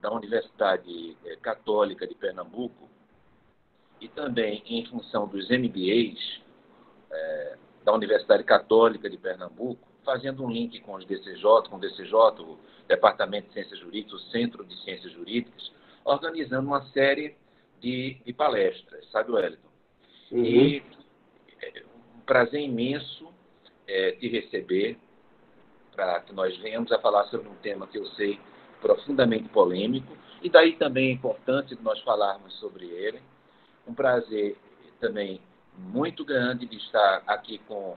da Universidade Católica de Pernambuco e também em função dos MBAs da Universidade Católica de Pernambuco, fazendo um link com os DCJ, com o DCJ, o Departamento de Ciências Jurídicas, o Centro de Ciências Jurídicas, organizando uma série de palestras, sabe, Wellington? Uhum. E um prazer imenso te receber para que nós venhamos a falar sobre um tema que eu sei profundamente polêmico, e daí também é importante nós falarmos sobre ele. Um prazer também muito grande de estar aqui com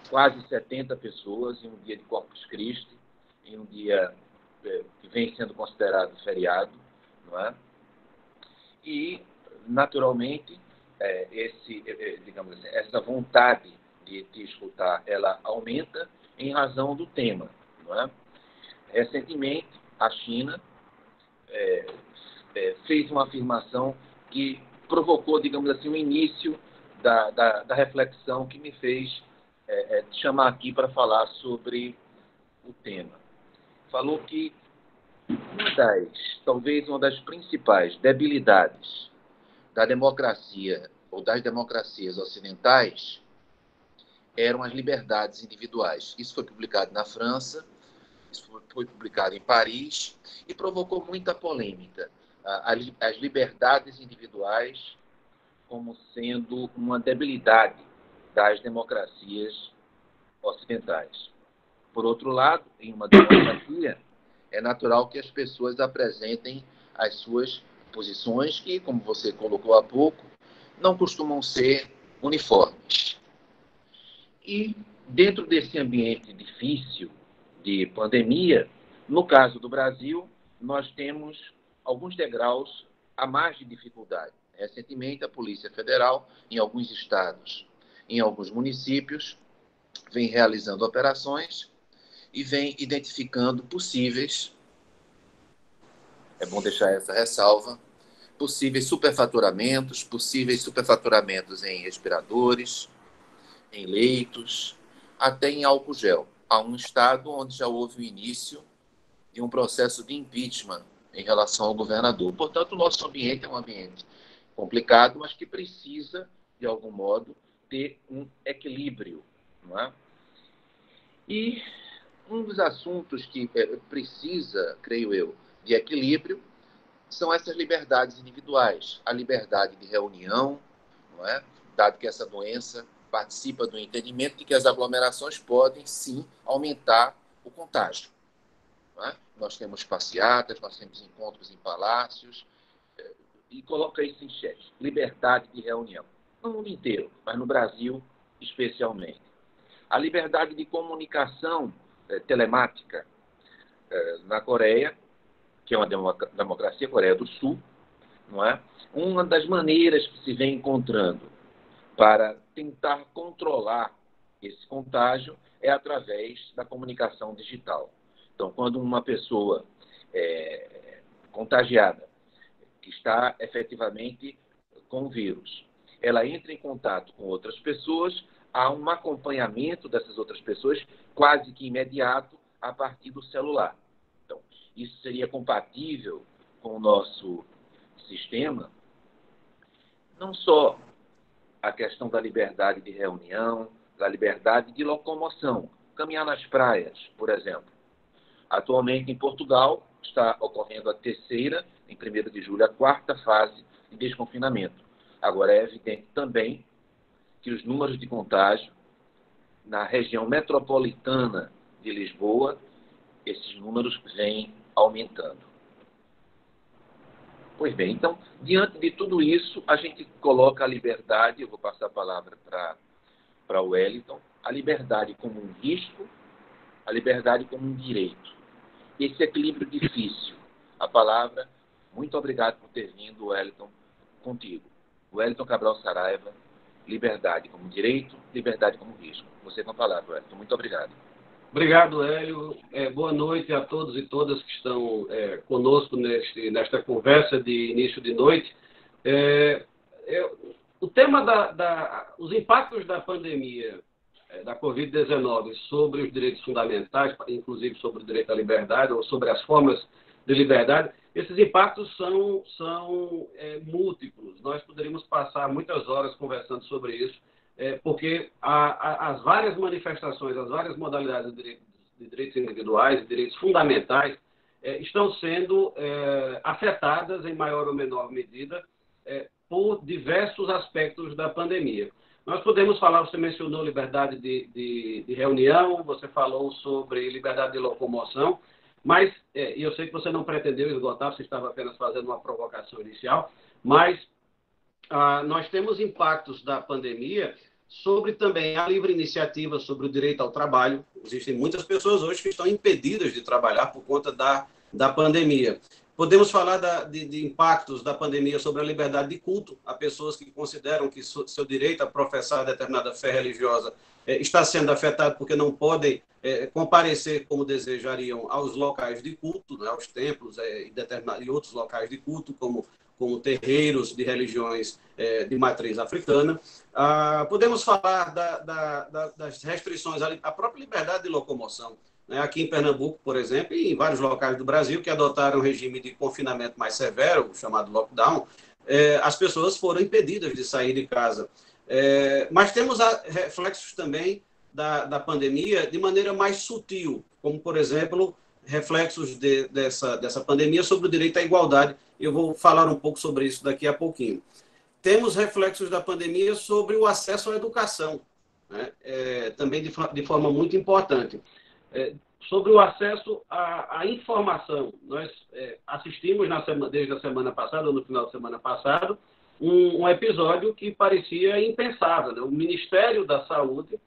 quase 70 pessoas em um dia de Corpus Christi, em um dia que vem sendo considerado feriado, não é? E, naturalmente, digamos assim, essa vontade de te escutar, ela aumenta em razão do tema, não é? Recentemente, a China fez uma afirmação que provocou, digamos assim, o início da reflexão que me fez te chamar aqui para falar sobre o tema. Falou que talvez uma das principais debilidades da democracia ou das democracias ocidentais eram as liberdades individuais. Isso foi publicado na França, isso foi publicado em Paris e provocou muita polêmica. As liberdades individuais como sendo uma debilidade das democracias ocidentais. Por outro lado, em uma democracia, é natural que as pessoas apresentem as suas posições que, como você colocou há pouco, não costumam ser uniformes. E, dentro desse ambiente difícil de pandemia, no caso do Brasil, nós temos alguns degraus a mais de dificuldade. Recentemente, a Polícia Federal, em alguns estados, em alguns municípios, vem realizando operações e vem identificando possíveis, é bom deixar essa ressalva, possíveis superfaturamentos em respiradores, em leitos, até em álcool gel. Há um estado onde já houve o início de um processo de impeachment em relação ao governador. Portanto, o nosso ambiente é um ambiente complicado, mas que precisa, de algum modo, ter um equilíbrio, não é? E um dos assuntos que precisa, creio eu, de equilíbrio são essas liberdades individuais. A liberdade de reunião, não é? Dado que essa doença participa do entendimento de que as aglomerações podem, sim, aumentar o contágio. Não é? Nós temos passeatas, nós temos encontros em palácios, e coloca isso em xeque. Liberdade de reunião. No mundo inteiro, mas no Brasil especialmente. A liberdade de comunicação telemática na Coreia, que é uma democracia, Coreia do Sul, não é? Uma das maneiras que se vem encontrando para tentar controlar esse contágio é através da comunicação digital. Então, quando uma pessoa contagiada, que está efetivamente com o vírus, ela entra em contato com outras pessoas, há um acompanhamento dessas outras pessoas quase que imediato a partir do celular. Então, isso seria compatível com o nosso sistema, não só a questão da liberdade de reunião, da liberdade de locomoção, caminhar nas praias, por exemplo. Atualmente, em Portugal, está ocorrendo a terceira, em 1º de julho, a 4ª fase de desconfinamento. Agora, é evidente também que os números de contágio na região metropolitana de Lisboa, esses números vêm aumentando. Pois bem, então, diante de tudo isso, a gente coloca a liberdade, eu vou passar a palavra para o Wellington, a liberdade como um risco, a liberdade como um direito. Esse equilíbrio difícil. A palavra, muito obrigado por ter vindo, Wellington, contigo. Wellington Cabral Saraiva, liberdade como direito, liberdade como risco. Você com a palavra, Wellington. Muito obrigado. Obrigado, Hélio. Boa noite a todos e todas que estão conosco nesta conversa de início de noite. O tema os impactos da pandemia da Covid-19 sobre os direitos fundamentais, inclusive sobre o direito à liberdade, ou sobre as formas de liberdade, esses impactos são múltiplos. Nós poderíamos passar muitas horas conversando sobre isso, porque as várias manifestações, as várias modalidades de direitos individuais, de direitos fundamentais, estão sendo afetadas em maior ou menor medida por diversos aspectos da pandemia. Nós podemos falar, você mencionou liberdade de reunião, você falou sobre liberdade de locomoção, mas, e eu sei que você não pretendeu esgotar, você estava apenas fazendo uma provocação inicial, mas nós temos impactos da pandemia sobre também a livre iniciativa, sobre o direito ao trabalho. Existem muitas pessoas hoje que estão impedidas de trabalhar por conta da pandemia. Podemos falar de impactos da pandemia sobre a liberdade de culto. Há pessoas que consideram que seu direito a professar determinada fé religiosa está sendo afetado porque não podem comparecer como desejariam aos locais de culto, né, aos templos e outros locais de culto, como terreiros de religiões de matriz africana. Podemos falar das restrições à própria liberdade de locomoção. Aqui em Pernambuco, por exemplo, e em vários locais do Brasil que adotaram um regime de confinamento mais severo, chamado lockdown, as pessoas foram impedidas de sair de casa. Mas temos reflexos também da pandemia de maneira mais sutil, como, por exemplo, reflexos dessa pandemia sobre o direito à igualdade. Eu vou falar um pouco sobre isso daqui a pouquinho. Temos reflexos da pandemia sobre o acesso à educação, né? Também de forma muito importante. Sobre o acesso à informação. Nós assistimos desde a semana passada, ou no final da semana passada, um episódio que parecia impensável, né? O Ministério da Saúde,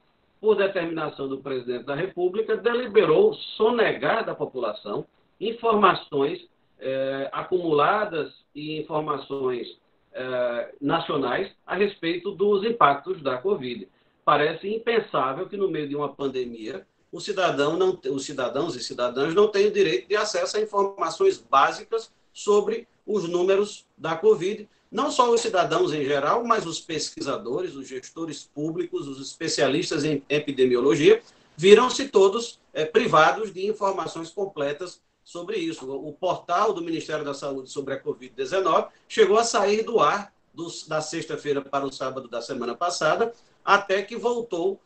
por determinação do presidente da República, deliberou sonegar da população informações acumuladas e informações nacionais a respeito dos impactos da Covid. Parece impensável que, no meio de uma pandemia, os cidadãos e cidadãs não têm o direito de acesso a informações básicas sobre os números da Covid. Não só os cidadãos em geral, mas os pesquisadores, os gestores públicos, os especialistas em epidemiologia, viram-se todos privados de informações completas sobre isso. O portal do Ministério da Saúde sobre a Covid-19 chegou a sair do ar da sexta-feira para o sábado da semana passada, até que voltou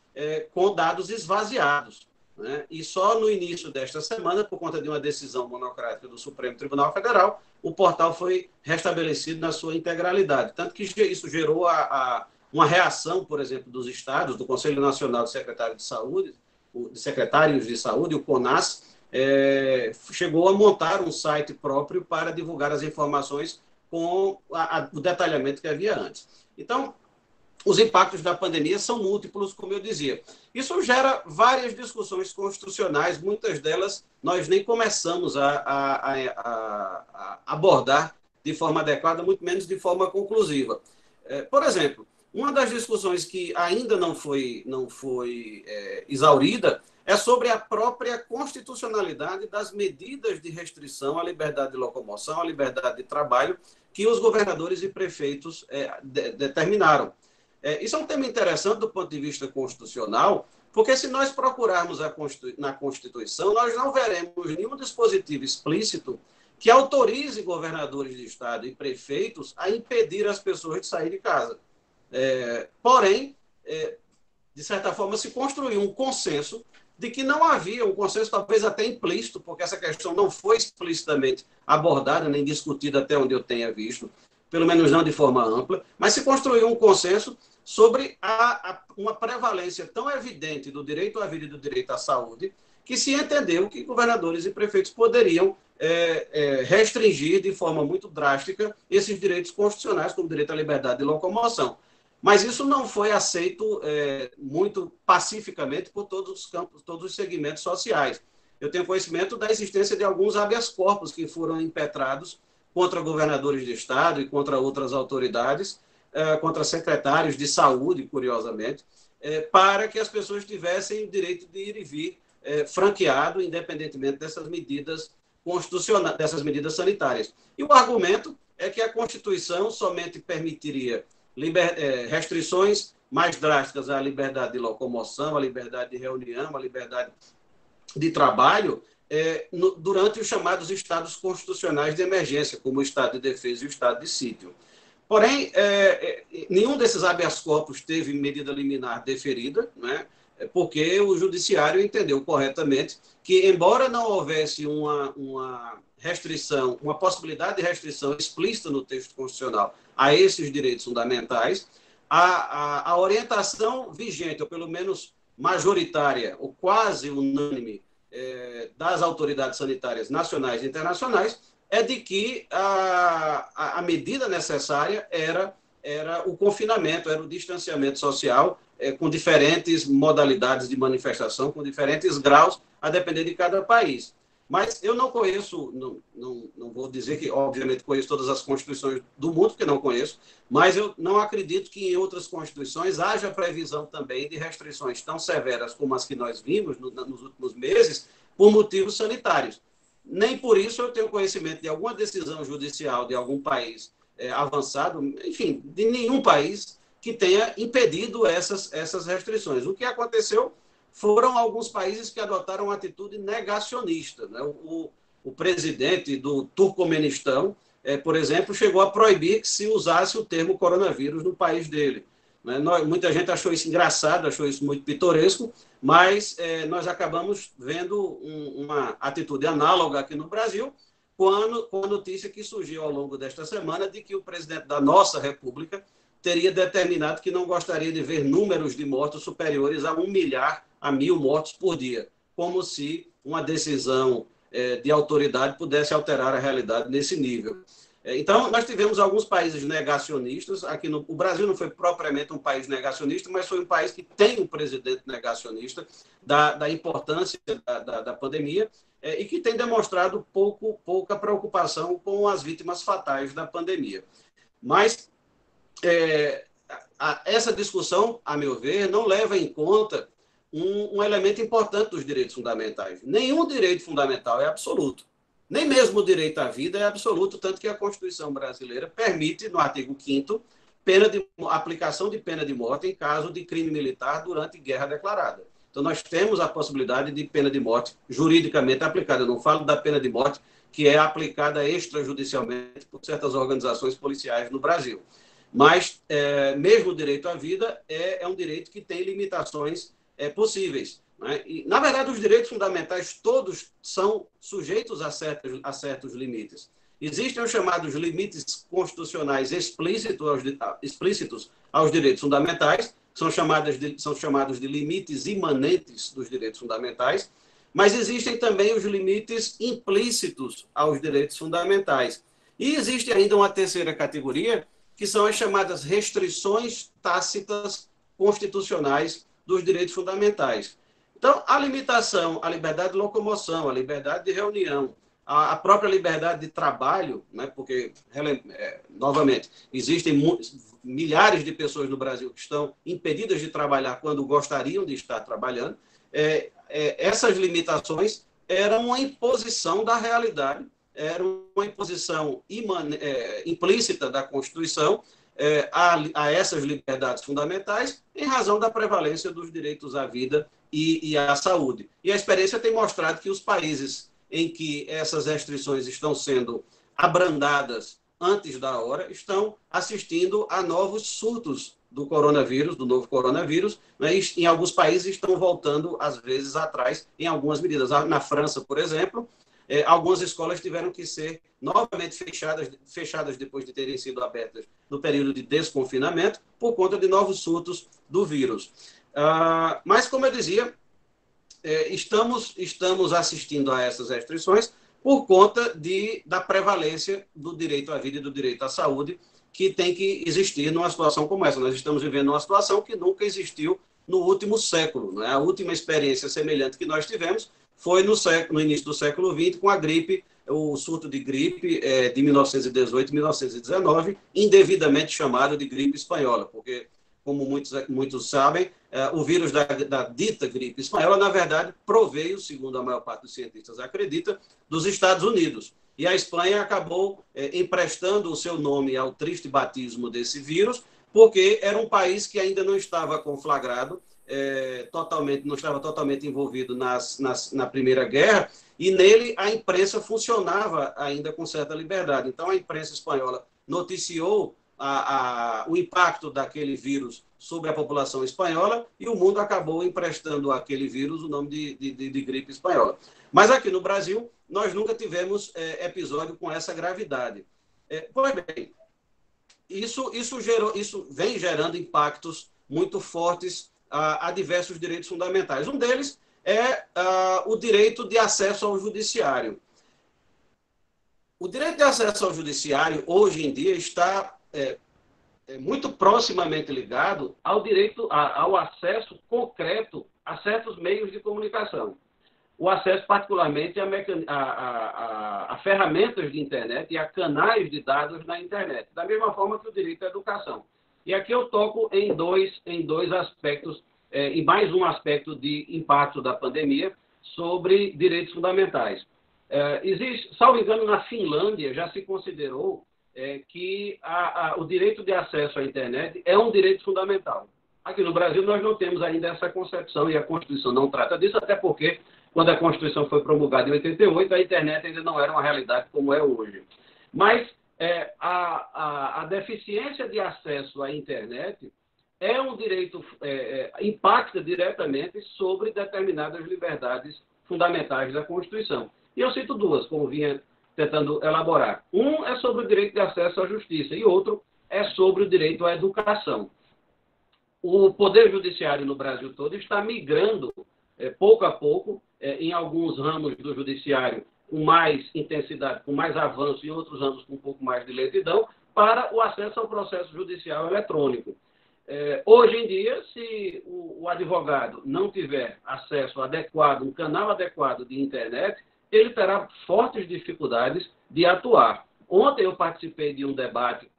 com dados esvaziados, né? E só no início desta semana, por conta de uma decisão monocrática do Supremo Tribunal Federal, o portal foi restabelecido na sua integralidade. Tanto que isso gerou uma reação, por exemplo, dos estados, do Conselho Nacional de Secretários de Saúde, o CONAS, chegou a montar um site próprio para divulgar as informações com o detalhamento que havia antes. Então, os impactos da pandemia são múltiplos, como eu dizia. Isso gera várias discussões constitucionais, muitas delas nós nem começamos a abordar de forma adequada, muito menos de forma conclusiva. Por exemplo, uma das discussões que ainda não foi exaurida é sobre a própria constitucionalidade das medidas de restrição à liberdade de locomoção, à liberdade de trabalho, que os governadores e prefeitos determinaram. Isso é um tema interessante do ponto de vista constitucional, porque se nós procurarmos na Constituição, nós não veremos nenhum dispositivo explícito que autorize governadores de estado e prefeitos a impedir as pessoas de sair de casa. Porém, de certa forma, se construiu um consenso de que não havia, um consenso talvez até implícito, porque essa questão não foi explicitamente abordada nem discutida até onde eu tenha visto, pelo menos não de forma ampla, mas se construiu um consenso sobre uma prevalência tão evidente do direito à vida e do direito à saúde, que se entendeu que governadores e prefeitos poderiam restringir de forma muito drástica esses direitos constitucionais, como o direito à liberdade de locomoção. Mas isso não foi aceito muito pacificamente por todos os campos, todos os segmentos sociais. Eu tenho conhecimento da existência de alguns habeas corpus que foram impetrados contra governadores de estado e contra outras autoridades, contra secretários de saúde, curiosamente, para que as pessoas tivessem o direito de ir e vir franqueado, independentemente dessas medidas constitucionais, dessas medidas sanitárias. E o argumento é que a Constituição somente permitiria restrições mais drásticas à liberdade de locomoção, à liberdade de reunião, à liberdade de trabalho, durante os chamados estados constitucionais de emergência, como o estado de defesa e o estado de sítio. Porém, nenhum desses habeas corpus teve medida liminar deferida, né, porque o judiciário entendeu corretamente que, embora não houvesse uma restrição, uma possibilidade de restrição explícita no texto constitucional a esses direitos fundamentais, a orientação vigente, ou pelo menos majoritária, ou quase unânime, das autoridades sanitárias nacionais e internacionais, é de que a medida necessária era o confinamento, era o distanciamento social, com diferentes modalidades de manifestação, com diferentes graus, a depender de cada país. Mas eu não conheço, não vou dizer que, obviamente, conheço todas as constituições do mundo, porque não conheço, mas eu não acredito que em outras constituições haja previsão também de restrições tão severas como as que nós vimos nos últimos meses, por motivos sanitários. Nem por isso eu tenho conhecimento de alguma decisão judicial de algum país avançado, enfim, de nenhum país que tenha impedido essas restrições. O que aconteceu foram alguns países que adotaram uma atitude negacionista, né? O presidente do Turcomenistão, por exemplo, chegou a proibir que se usasse o termo coronavírus no país dele. Né? Muita gente achou isso engraçado, achou isso muito pitoresco, mas nós acabamos vendo uma atitude análoga aqui no Brasil, com a notícia que surgiu ao longo desta semana de que o presidente da nossa República teria determinado que não gostaria de ver números de mortos superiores a 1 milhar a 1.000 mortos por dia, como se uma decisão de autoridade pudesse alterar a realidade nesse nível. Então, nós tivemos alguns países negacionistas. O Brasil não foi propriamente um país negacionista, mas foi um país que tem um presidente negacionista da importância da pandemia e que tem demonstrado pouca preocupação com as vítimas fatais da pandemia. Mas essa discussão, a meu ver, não leva em conta um elemento importante dos direitos fundamentais. Nenhum direito fundamental é absoluto. Nem mesmo o direito à vida é absoluto, tanto que a Constituição brasileira permite, no artigo 5º, aplicação de pena de morte em caso de crime militar durante guerra declarada. Então, nós temos a possibilidade de pena de morte juridicamente aplicada. Eu não falo da pena de morte que é aplicada extrajudicialmente por certas organizações policiais no Brasil. Mas, mesmo o direito à vida é um direito que tem limitações possíveis. Né? E, na verdade, os direitos fundamentais todos são sujeitos a certos limites. Existem os chamados limites constitucionais explícitos aos direitos fundamentais, são chamados de limites imanentes dos direitos fundamentais, mas existem também os limites implícitos aos direitos fundamentais. E existe ainda uma terceira categoria, que são as chamadas restrições tácitas constitucionais dos direitos fundamentais. Então, a limitação à liberdade de locomoção, à liberdade de reunião, à própria liberdade de trabalho, né, porque, novamente, existem milhares de pessoas no Brasil que estão impedidas de trabalhar quando gostariam de estar trabalhando, essas limitações eram uma imposição da realidade, era uma imposição implícita da Constituição a essas liberdades fundamentais, em razão da prevalência dos direitos à vida e à saúde. E a experiência tem mostrado que os países em que essas restrições estão sendo abrandadas antes da hora estão assistindo a novos surtos do coronavírus, do novo coronavírus, né? Em alguns países estão voltando, às vezes, atrás em algumas medidas. Na França, por exemplo, algumas escolas tiveram que ser novamente fechadas depois de terem sido abertas no período de desconfinamento, por conta de novos surtos do vírus. Mas, como eu dizia, estamos assistindo a essas restrições por conta da prevalência do direito à vida e do direito à saúde, que tem que existir numa situação como essa. Nós estamos vivendo uma situação que nunca existiu no último século. Né? A última experiência semelhante que nós tivemos foi no início do século XX, com a gripe, o surto de gripe de 1918 e 1919, indevidamente chamado de gripe espanhola, porque, como muitos sabem, o vírus da dita gripe espanhola, na verdade, proveio, segundo a maior parte dos cientistas acredita, dos Estados Unidos. E a Espanha acabou emprestando o seu nome ao triste batismo desse vírus, porque era um país que ainda não estava conflagrado, não estava totalmente envolvido na Primeira Guerra, e nele a imprensa funcionava ainda com certa liberdade. Então, a imprensa espanhola noticiou o impacto daquele vírus sobre a população espanhola e o mundo acabou emprestando àquele vírus o nome de gripe espanhola. Mas aqui no Brasil, nós nunca tivemos episódio com essa gravidade. Pois bem, isso vem gerando impactos muito fortes a diversos direitos fundamentais. Um deles é o direito de acesso ao judiciário. O direito de acesso ao judiciário, hoje em dia, está muito proximamente ligado ao direito ao acesso concreto a certos meios de comunicação. O acesso, particularmente, a ferramentas de internet e a canais de dados na internet, da mesma forma que o direito à educação. E aqui eu toco em dois aspectos, e mais um aspecto de impacto da pandemia sobre direitos fundamentais. Existe, salvo engano, na Finlândia já se considerou que o direito de acesso à internet é um direito fundamental. Aqui no Brasil nós não temos ainda essa concepção e a Constituição não trata disso, até porque quando a Constituição foi promulgada em 88, a internet ainda não era uma realidade como é hoje. Mas a deficiência de acesso à internet é um direito, impacta diretamente sobre determinadas liberdades fundamentais da Constituição. E eu cito duas, como vinha tentando elaborar. Um é sobre o direito de acesso à justiça e outro é sobre o direito à educação. O Poder Judiciário no Brasil todo está migrando, pouco a pouco, em alguns ramos do Judiciário com mais intensidade, com mais avanço, em outros ramos com um pouco mais de lentidão, para o acesso ao processo judicial eletrônico. Hoje em dia, se o advogado não tiver acesso adequado, um canal adequado de internet, ele terá fortes dificuldades de atuar. Ontem eu participei de um debate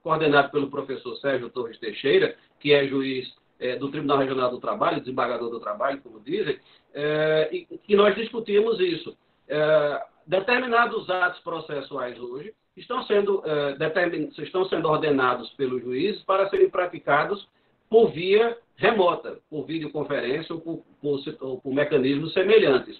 coordenado pelo professor Sérgio Torres Teixeira, que é juiz do Tribunal Regional do Trabalho, desembargador do trabalho, como dizem, e que nós discutimos isso. Determinados atos processuais hoje estão sendo ordenados pelos juízes para serem praticados por via remota, por videoconferência ou por mecanismos semelhantes.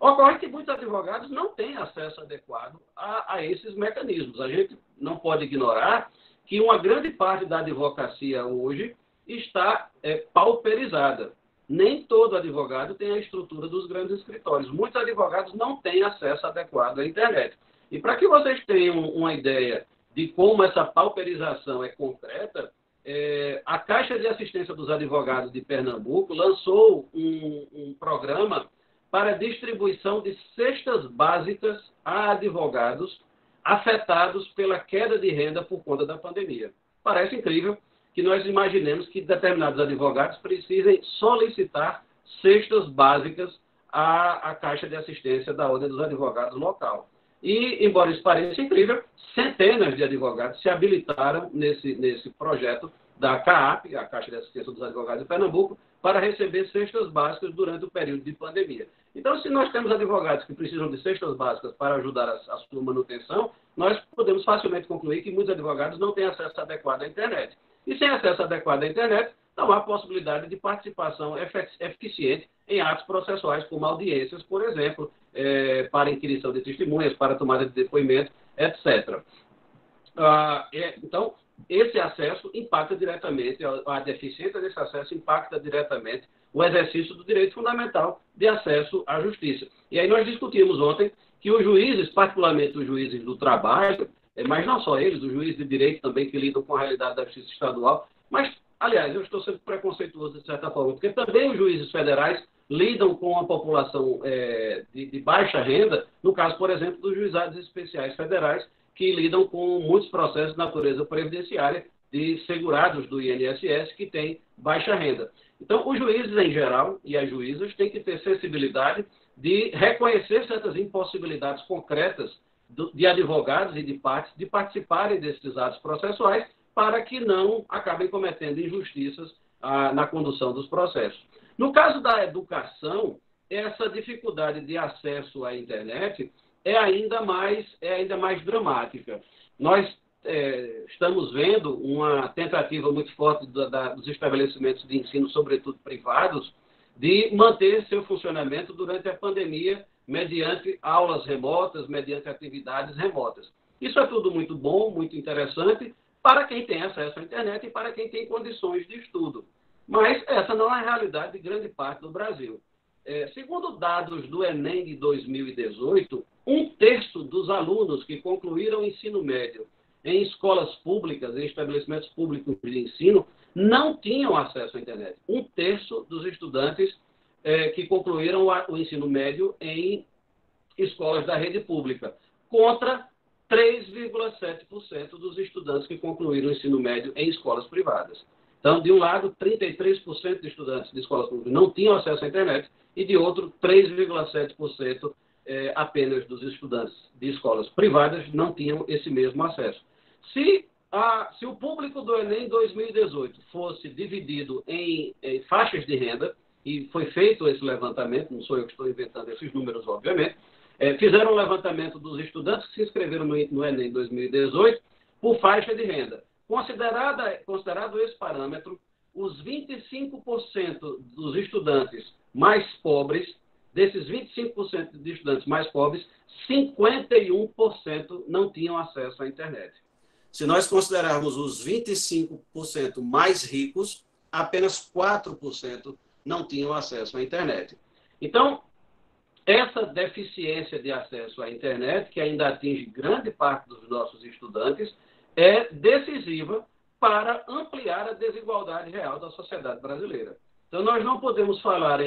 Ocorre que muitos advogados não têm acesso adequado a esses mecanismos. A gente não pode ignorar que uma grande parte da advocacia hoje está pauperizada. Nem todo advogado tem a estrutura dos grandes escritórios. Muitos advogados não têm acesso adequado à internet. E para que vocês tenham uma ideia de como essa pauperização é concreta, a Caixa de Assistência dos Advogados de Pernambuco lançou um programa para distribuição de cestas básicas a advogados afetados pela queda de renda por conta da pandemia. Parece incrível que nós imaginemos que determinados advogados precisem solicitar cestas básicas à Caixa de Assistência da Ordem dos Advogados local. E, embora isso pareça incrível, centenas de advogados se habilitaram nesse projeto da CAAP, a Caixa de Assistência dos Advogados de Pernambuco, para receber cestas básicas durante o período de pandemia. Então, se nós temos advogados que precisam de cestas básicas para ajudar a sua manutenção, nós podemos facilmente concluir que muitos advogados não têm acesso adequado à internet. E sem acesso adequado à internet, não há possibilidade de participação eficiente em atos processuais, como audiências, por exemplo, para inquirição de testemunhas, para tomada de depoimento, etc. Então, esse acesso impacta diretamente, a deficiência desse acesso impacta diretamente o exercício do direito fundamental de acesso à justiça. E aí nós discutimos ontem que os juízes, particularmente os juízes do trabalho, mas não só eles, os juízes de direito também que lidam com a realidade da justiça estadual, mas, aliás, eu estou sendo preconceituoso de certa forma, porque também os juízes federais lidam com a população de baixa renda, no caso, por exemplo, dos juizados especiais federais, que lidam com muitos processos de natureza previdenciária de segurados do INSS que têm baixa renda. Então, os juízes em geral e as juízas têm que ter sensibilidade de reconhecer certas impossibilidades concretas de advogados e de partes de participarem desses atos processuais para que não acabem cometendo injustiças na condução dos processos. No caso da educação, essa dificuldade de acesso à internet é ainda mais dramática. Nós estamos vendo uma tentativa muito forte dos estabelecimentos de ensino, sobretudo privados, de manter seu funcionamento durante a pandemia mediante aulas remotas, mediante atividades remotas. Isso é tudo muito bom, muito interessante para quem tem acesso à internet e para quem tem condições de estudo. Mas essa não é a realidade de grande parte do Brasil. Segundo dados do Enem de 2018, 1/3 dos alunos que concluíram o ensino médio em escolas públicas, em estabelecimentos públicos de ensino, não tinham acesso à internet. 1/3 dos estudantes que concluíram o ensino médio em escolas da rede pública, contra 3,7% dos estudantes que concluíram o ensino médio em escolas privadas. Então, de um lado, 33% de estudantes de escolas públicas não tinham acesso à internet e, de outro, 3,7% apenas dos estudantes de escolas privadas não tinham esse mesmo acesso. Se o público do Enem 2018 fosse dividido em faixas de renda, e foi feito esse levantamento, não sou eu que estou inventando esses números, obviamente, fizeram um levantamento dos estudantes que se inscreveram no Enem 2018 por faixa de renda. Considerado esse parâmetro, os 25% dos estudantes mais pobres, desses 25% de estudantes mais pobres, 51% não tinham acesso à internet. Se nós considerarmos os 25% mais ricos, apenas 4% não tinham acesso à internet. Então, essa deficiência de acesso à internet, que ainda atinge grande parte dos nossos estudantes, é decisiva para ampliar a desigualdade real da sociedade brasileira. Então, nós não podemos falar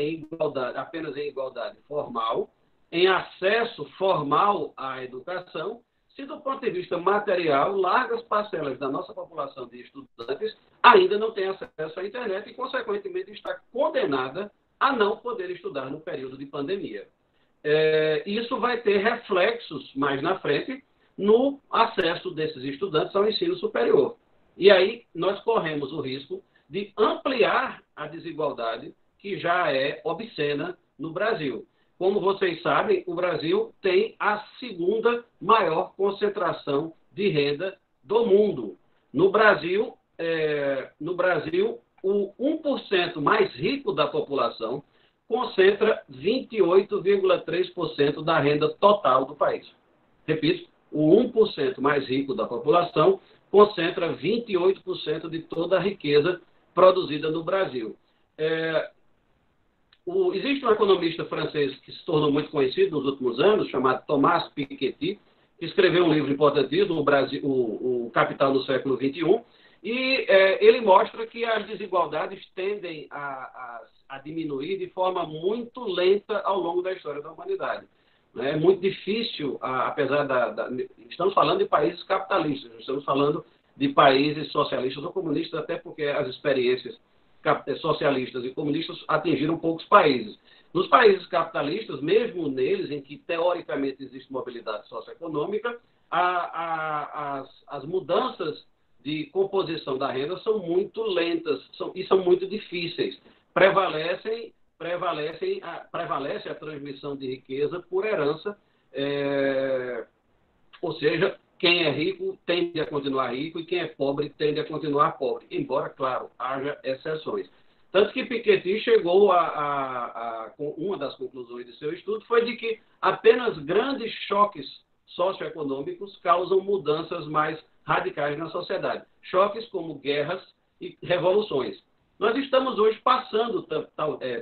apenas em igualdade formal, em acesso formal à educação, se do ponto de vista material, largas parcelas da nossa população de estudantes ainda não têm acesso à internet e, consequentemente, está condenada a não poder estudar no período de pandemia. Isso vai ter reflexos mais na frente no acesso desses estudantes ao ensino superior. E aí nós corremos o risco de ampliar a desigualdade que já é obscena no Brasil. Como vocês sabem, o Brasil tem a segunda maior concentração de renda do mundo. No Brasil, o 1% mais rico da população concentra 28,3% da renda total do país. Repito, o 1% mais rico da população concentra 28% de toda a riqueza produzida no Brasil. Existe um economista francês que se tornou muito conhecido nos últimos anos, chamado Thomas Piketty, que escreveu um livro importantíssimo, o Capital no século XXI, e ele mostra que as desigualdades tendem a diminuir de forma muito lenta ao longo da história da humanidade. É muito difícil, estamos falando de países capitalistas, não estamos falando de países socialistas ou comunistas, até porque as experiências socialistas e comunistas atingiram poucos países. Nos países capitalistas, mesmo neles em que teoricamente existe mobilidade socioeconômica, as mudanças de composição da renda são muito lentas e são muito difíceis. Prevalece a transmissão de riqueza por herança, ou seja, quem é rico tende a continuar rico e quem é pobre tende a continuar pobre, embora, claro, haja exceções. Tanto que Piketty chegou com uma das conclusões de seu estudo foi de que apenas grandes choques socioeconômicos causam mudanças mais radicais na sociedade. Choques como guerras e revoluções. Nós estamos hoje passando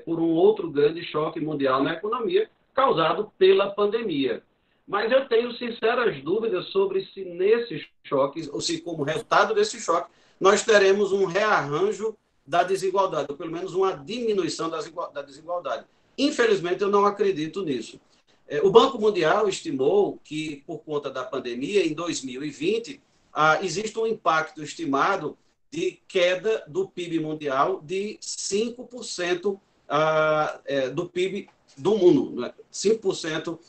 por um outro grande choque mundial na economia, causado pela pandemia. Mas eu tenho sinceras dúvidas sobre se nesse choque, ou se como resultado desse choque, nós teremos um rearranjo da desigualdade, ou pelo menos uma diminuição da desigualdade. Infelizmente, eu não acredito nisso. O Banco Mundial estimou que, por conta da pandemia, em 2020, existe um impacto estimado de queda do PIB mundial de 5% do PIB do mundo. Né? 5%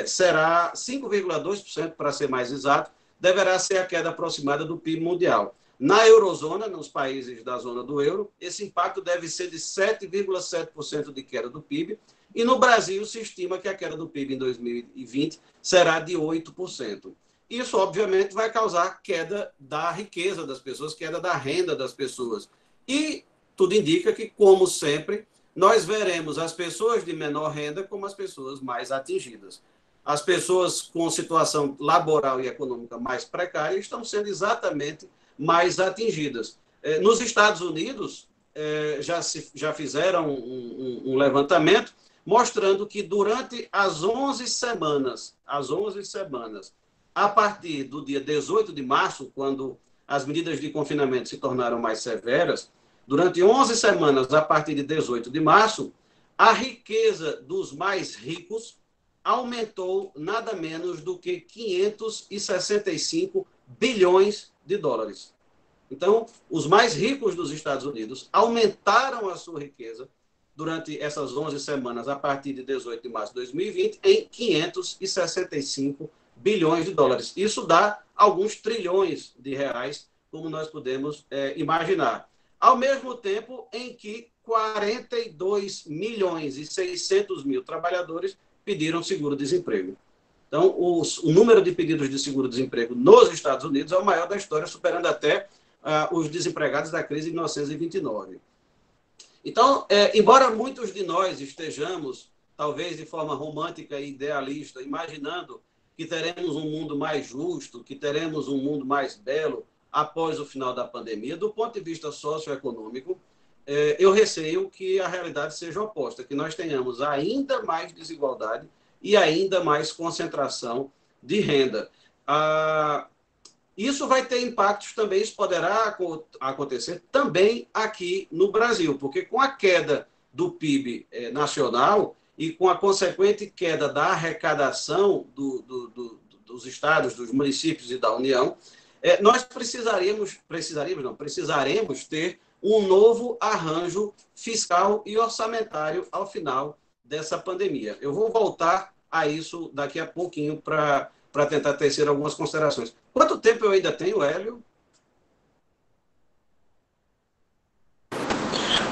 será 5,2%, para ser mais exato, deverá ser a queda aproximada do PIB mundial. Na eurozona, nos países da zona do euro, esse impacto deve ser de 7,7% de queda do PIB, e no Brasil se estima que a queda do PIB em 2020 será de 8%. Isso, obviamente, vai causar queda da riqueza das pessoas, queda da renda das pessoas. E tudo indica que, como sempre, nós veremos as pessoas de menor renda como as pessoas mais atingidas. As pessoas com situação laboral e econômica mais precária estão sendo exatamente mais atingidas. Nos Estados Unidos, já fizeram um levantamento mostrando que durante as 11 semanas, a partir do dia 18 de março, quando as medidas de confinamento se tornaram mais severas, durante 11 semanas, a partir de 18 de março, a riqueza dos mais ricos aumentou nada menos do que 565 bilhões de dólares. Então, os mais ricos dos Estados Unidos aumentaram a sua riqueza durante essas 11 semanas, a partir de 18 de março de 2020, em 565 bilhões de dólares. Isso dá alguns trilhões de reais, como nós podemos imaginar. Ao mesmo tempo em que 42 milhões e 600 mil trabalhadores pediram seguro-desemprego. Então, o número de pedidos de seguro-desemprego nos Estados Unidos é o maior da história, superando até os desempregados da crise de 1929. Então, embora muitos de nós estejamos, talvez de forma romântica e idealista, imaginando que teremos um mundo mais justo, que teremos um mundo mais belo após o final da pandemia, do ponto de vista socioeconômico, eu receio que a realidade seja oposta, que nós tenhamos ainda mais desigualdade e ainda mais concentração de renda. Isso vai ter impactos também, isso poderá acontecer também aqui no Brasil, porque com a queda do PIB nacional e com a consequente queda da arrecadação dos estados, dos municípios e da União, nós precisaremos ter um novo arranjo fiscal e orçamentário ao final dessa pandemia. Eu vou voltar a isso daqui a pouquinho para tentar tecer algumas considerações. Quanto tempo eu ainda tenho, Hélio?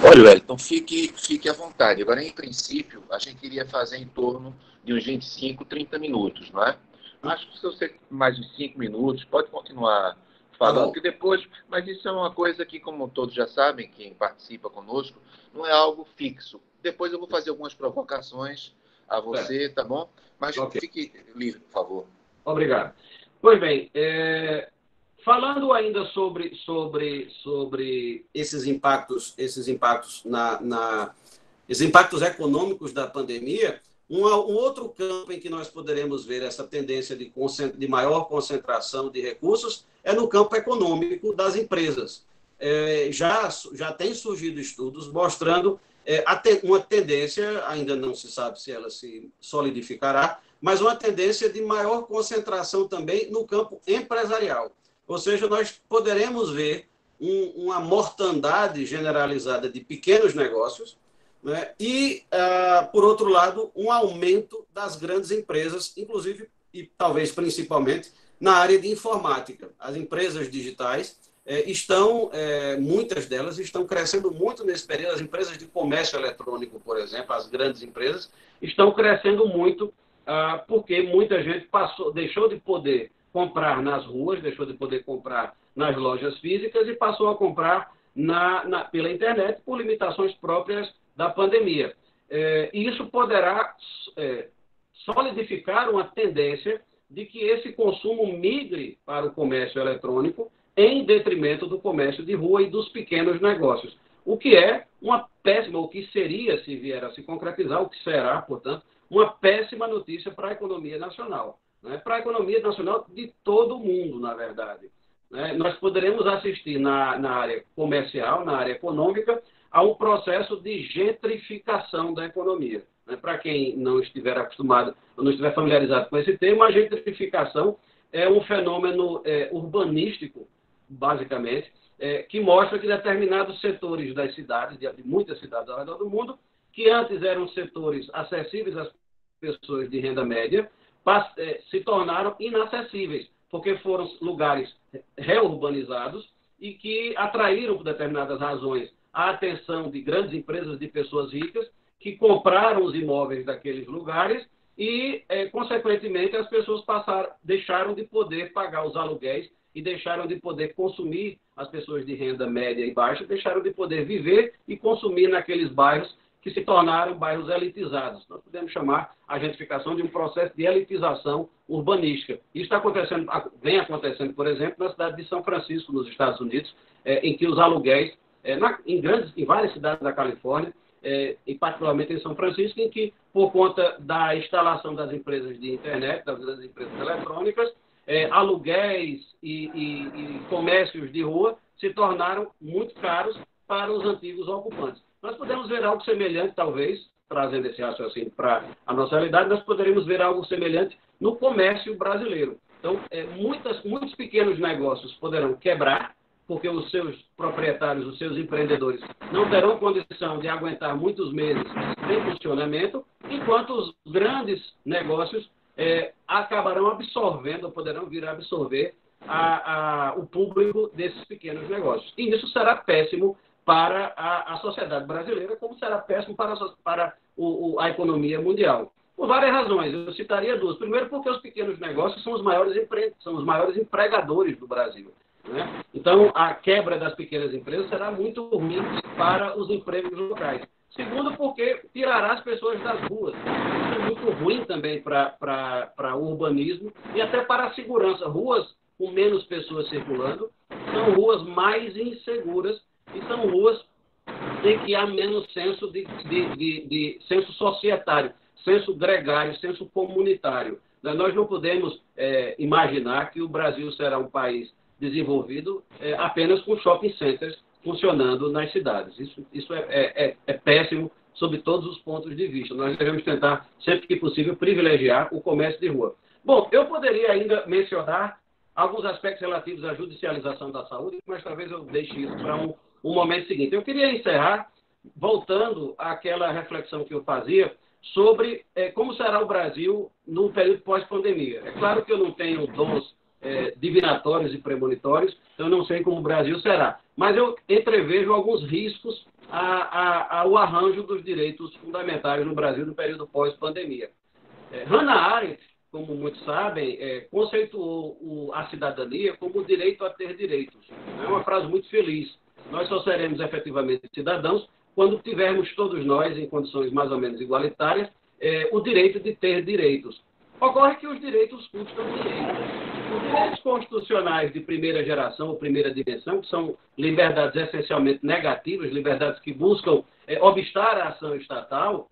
Olha, Wellington, fique à vontade. Agora, em princípio, a gente iria fazer em torno de uns 25, 30 minutos, não é? Acho que se você mais de 5 minutos, pode continuar falando, que depois... Mas isso é uma coisa que, como todos já sabem, quem participa conosco, não é algo fixo. Depois eu vou fazer algumas provocações a você, tá bom? Mas fique livre, por favor. Obrigado. Pois bem, falando ainda sobre esses impactos esses impactos econômicos da pandemia, um outro campo em que nós poderemos ver essa tendência de maior concentração de recursos é no campo econômico das empresas. Já tem surgido estudos mostrando uma tendência, ainda não se sabe se ela se solidificará, mas uma tendência de maior concentração também no campo empresarial. Ou seja, nós poderemos ver uma mortandade generalizada de pequenos negócios, né? E, por outro lado, um aumento das grandes empresas, inclusive e talvez principalmente na área de informática. As empresas digitais muitas delas estão crescendo muito nesse período. As empresas de comércio eletrônico, por exemplo, as grandes empresas, estão crescendo muito porque muita gente deixou de poder comprar nas ruas, deixou de poder comprar nas lojas físicas e passou a comprar pela internet por limitações próprias da pandemia. E isso poderá solidificar uma tendência de que esse consumo migre para o comércio eletrônico em detrimento do comércio de rua e dos pequenos negócios. O que é uma péssima, o que seria, se vier a se concretizar, o que será, portanto, uma péssima notícia para a economia nacional. Né? Para a economia nacional de todo o mundo, na verdade. Né? Nós poderemos assistir na área comercial, na área econômica, a um processo de gentrificação da economia. Né? Para quem não estiver acostumado, ou não estiver familiarizado com esse termo, a gentrificação é um fenômeno urbanístico, basicamente, que mostra que determinados setores das cidades, de muitas cidades ao redor do mundo, que antes eram setores acessíveis às pessoas de renda média, se tornaram inacessíveis, porque foram lugares reurbanizados e que atraíram, por determinadas razões, a atenção de grandes empresas de pessoas ricas que compraram os imóveis daqueles lugares e, consequentemente, as pessoas deixaram de poder pagar os aluguéis e deixaram de poder consumir, as pessoas de renda média e baixa deixaram de poder viver e consumir naqueles bairros que se tornaram bairros elitizados. Nós podemos chamar a gentrificação de um processo de elitização urbanística. Isso está acontecendo, vem acontecendo, por exemplo, na cidade de São Francisco, nos Estados Unidos, em que os aluguéis, em várias cidades da Califórnia, e particularmente em São Francisco, em que, por conta da instalação das empresas de internet, das empresas eletrônicas, aluguéis e comércios de rua se tornaram muito caros para os antigos ocupantes. Nós podemos ver algo semelhante, talvez, trazendo esse raciocínio para a nossa realidade, nós poderíamos ver algo semelhante no comércio brasileiro. Então, muitos pequenos negócios poderão quebrar, porque os seus proprietários, os seus empreendedores, não terão condição de aguentar muitos meses sem funcionamento, enquanto os grandes negócios acabarão absorvendo, poderão vir a absorver o público desses pequenos negócios. E isso será péssimo para a sociedade brasileira, como será péssimo para a economia mundial. Por várias razões, eu citaria duas. Primeiro, porque os pequenos negócios são os maiores empregadores do Brasil, né? Então, a quebra das pequenas empresas será muito ruim para os empregos locais. Segundo, porque tirará as pessoas das ruas. Isso é muito ruim também para o urbanismo e até para a segurança. Ruas com menos pessoas circulando são ruas mais inseguras e são ruas em que há menos senso de senso societário, senso gregário, senso comunitário. Nós não podemos imaginar que o Brasil será um país desenvolvido apenas com shopping centers funcionando nas cidades. Isso é péssimo sob todos os pontos de vista. Nós devemos tentar, sempre que possível, privilegiar o comércio de rua. Bom, eu poderia ainda mencionar alguns aspectos relativos à judicialização da saúde, mas talvez eu deixe isso para um momento seguinte. Eu queria encerrar voltando àquela reflexão que eu fazia sobre como será o Brasil no período pós-pandemia. É claro que eu não tenho dons divinatórios e premonitórios, então eu não sei como o Brasil será. Mas eu entrevejo alguns riscos ao arranjo dos direitos fundamentais no Brasil no período pós-pandemia. Hannah Arendt, como muitos sabem, conceituou a cidadania como o direito a ter direitos. É uma frase muito feliz. Nós só seremos efetivamente cidadãos quando tivermos todos nós, em condições mais ou menos igualitárias, o direito de ter direitos. Ocorre que os direitos custam dinheiro. Os direitos constitucionais de primeira geração ou primeira dimensão, que são liberdades essencialmente negativas, liberdades que buscam obstar a ação estatal,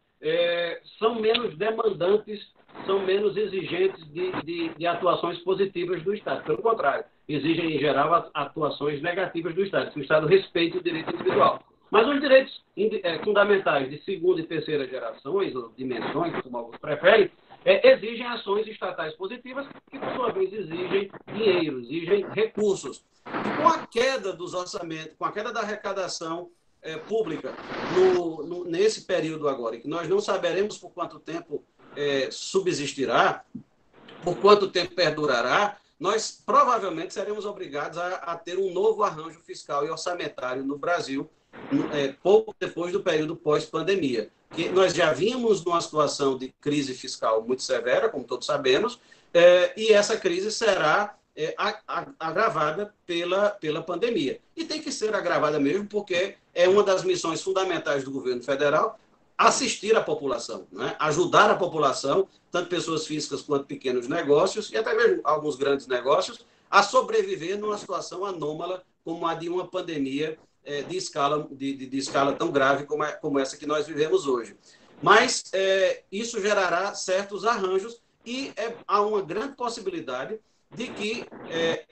são menos demandantes, são menos exigentes de atuações positivas do Estado. Pelo contrário, exigem, em geral, atuações negativas do Estado, que o Estado respeite o direito individual. Mas os direitos fundamentais de segunda e terceira gerações, ou dimensões, como alguns preferem, exigem ações estatais positivas, que, por sua vez, exigem dinheiro, exigem recursos. E com a queda dos orçamentos, com a queda da arrecadação pública nesse período agora, que nós não saberemos por quanto tempo subsistirá, por quanto tempo perdurará, nós provavelmente seremos obrigados a ter um novo arranjo fiscal e orçamentário no Brasil, pouco depois do período pós-pandemia. Que nós já vimos numa situação de crise fiscal muito severa, como todos sabemos, e essa crise será agravada pela pandemia. E tem que ser agravada mesmo, porque é uma das missões fundamentais do governo federal assistir a população, né? Ajudar a população, tanto pessoas físicas quanto pequenos negócios, e até mesmo alguns grandes negócios, a sobreviver numa situação anômala como a de uma pandemia de escala tão grave como essa que nós vivemos hoje. Mas isso gerará certos arranjos e há uma grande possibilidade de que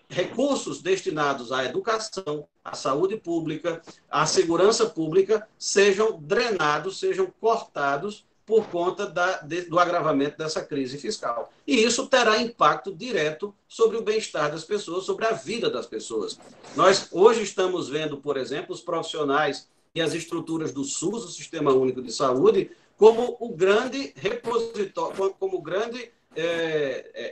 recursos destinados à educação, à saúde pública, à segurança pública, sejam drenados, sejam cortados por conta do agravamento dessa crise fiscal. E isso terá impacto direto sobre o bem-estar das pessoas, sobre a vida das pessoas. Nós hoje estamos vendo, por exemplo, os profissionais e as estruturas do SUS, o Sistema Único de Saúde, como o grande repositório, como o grande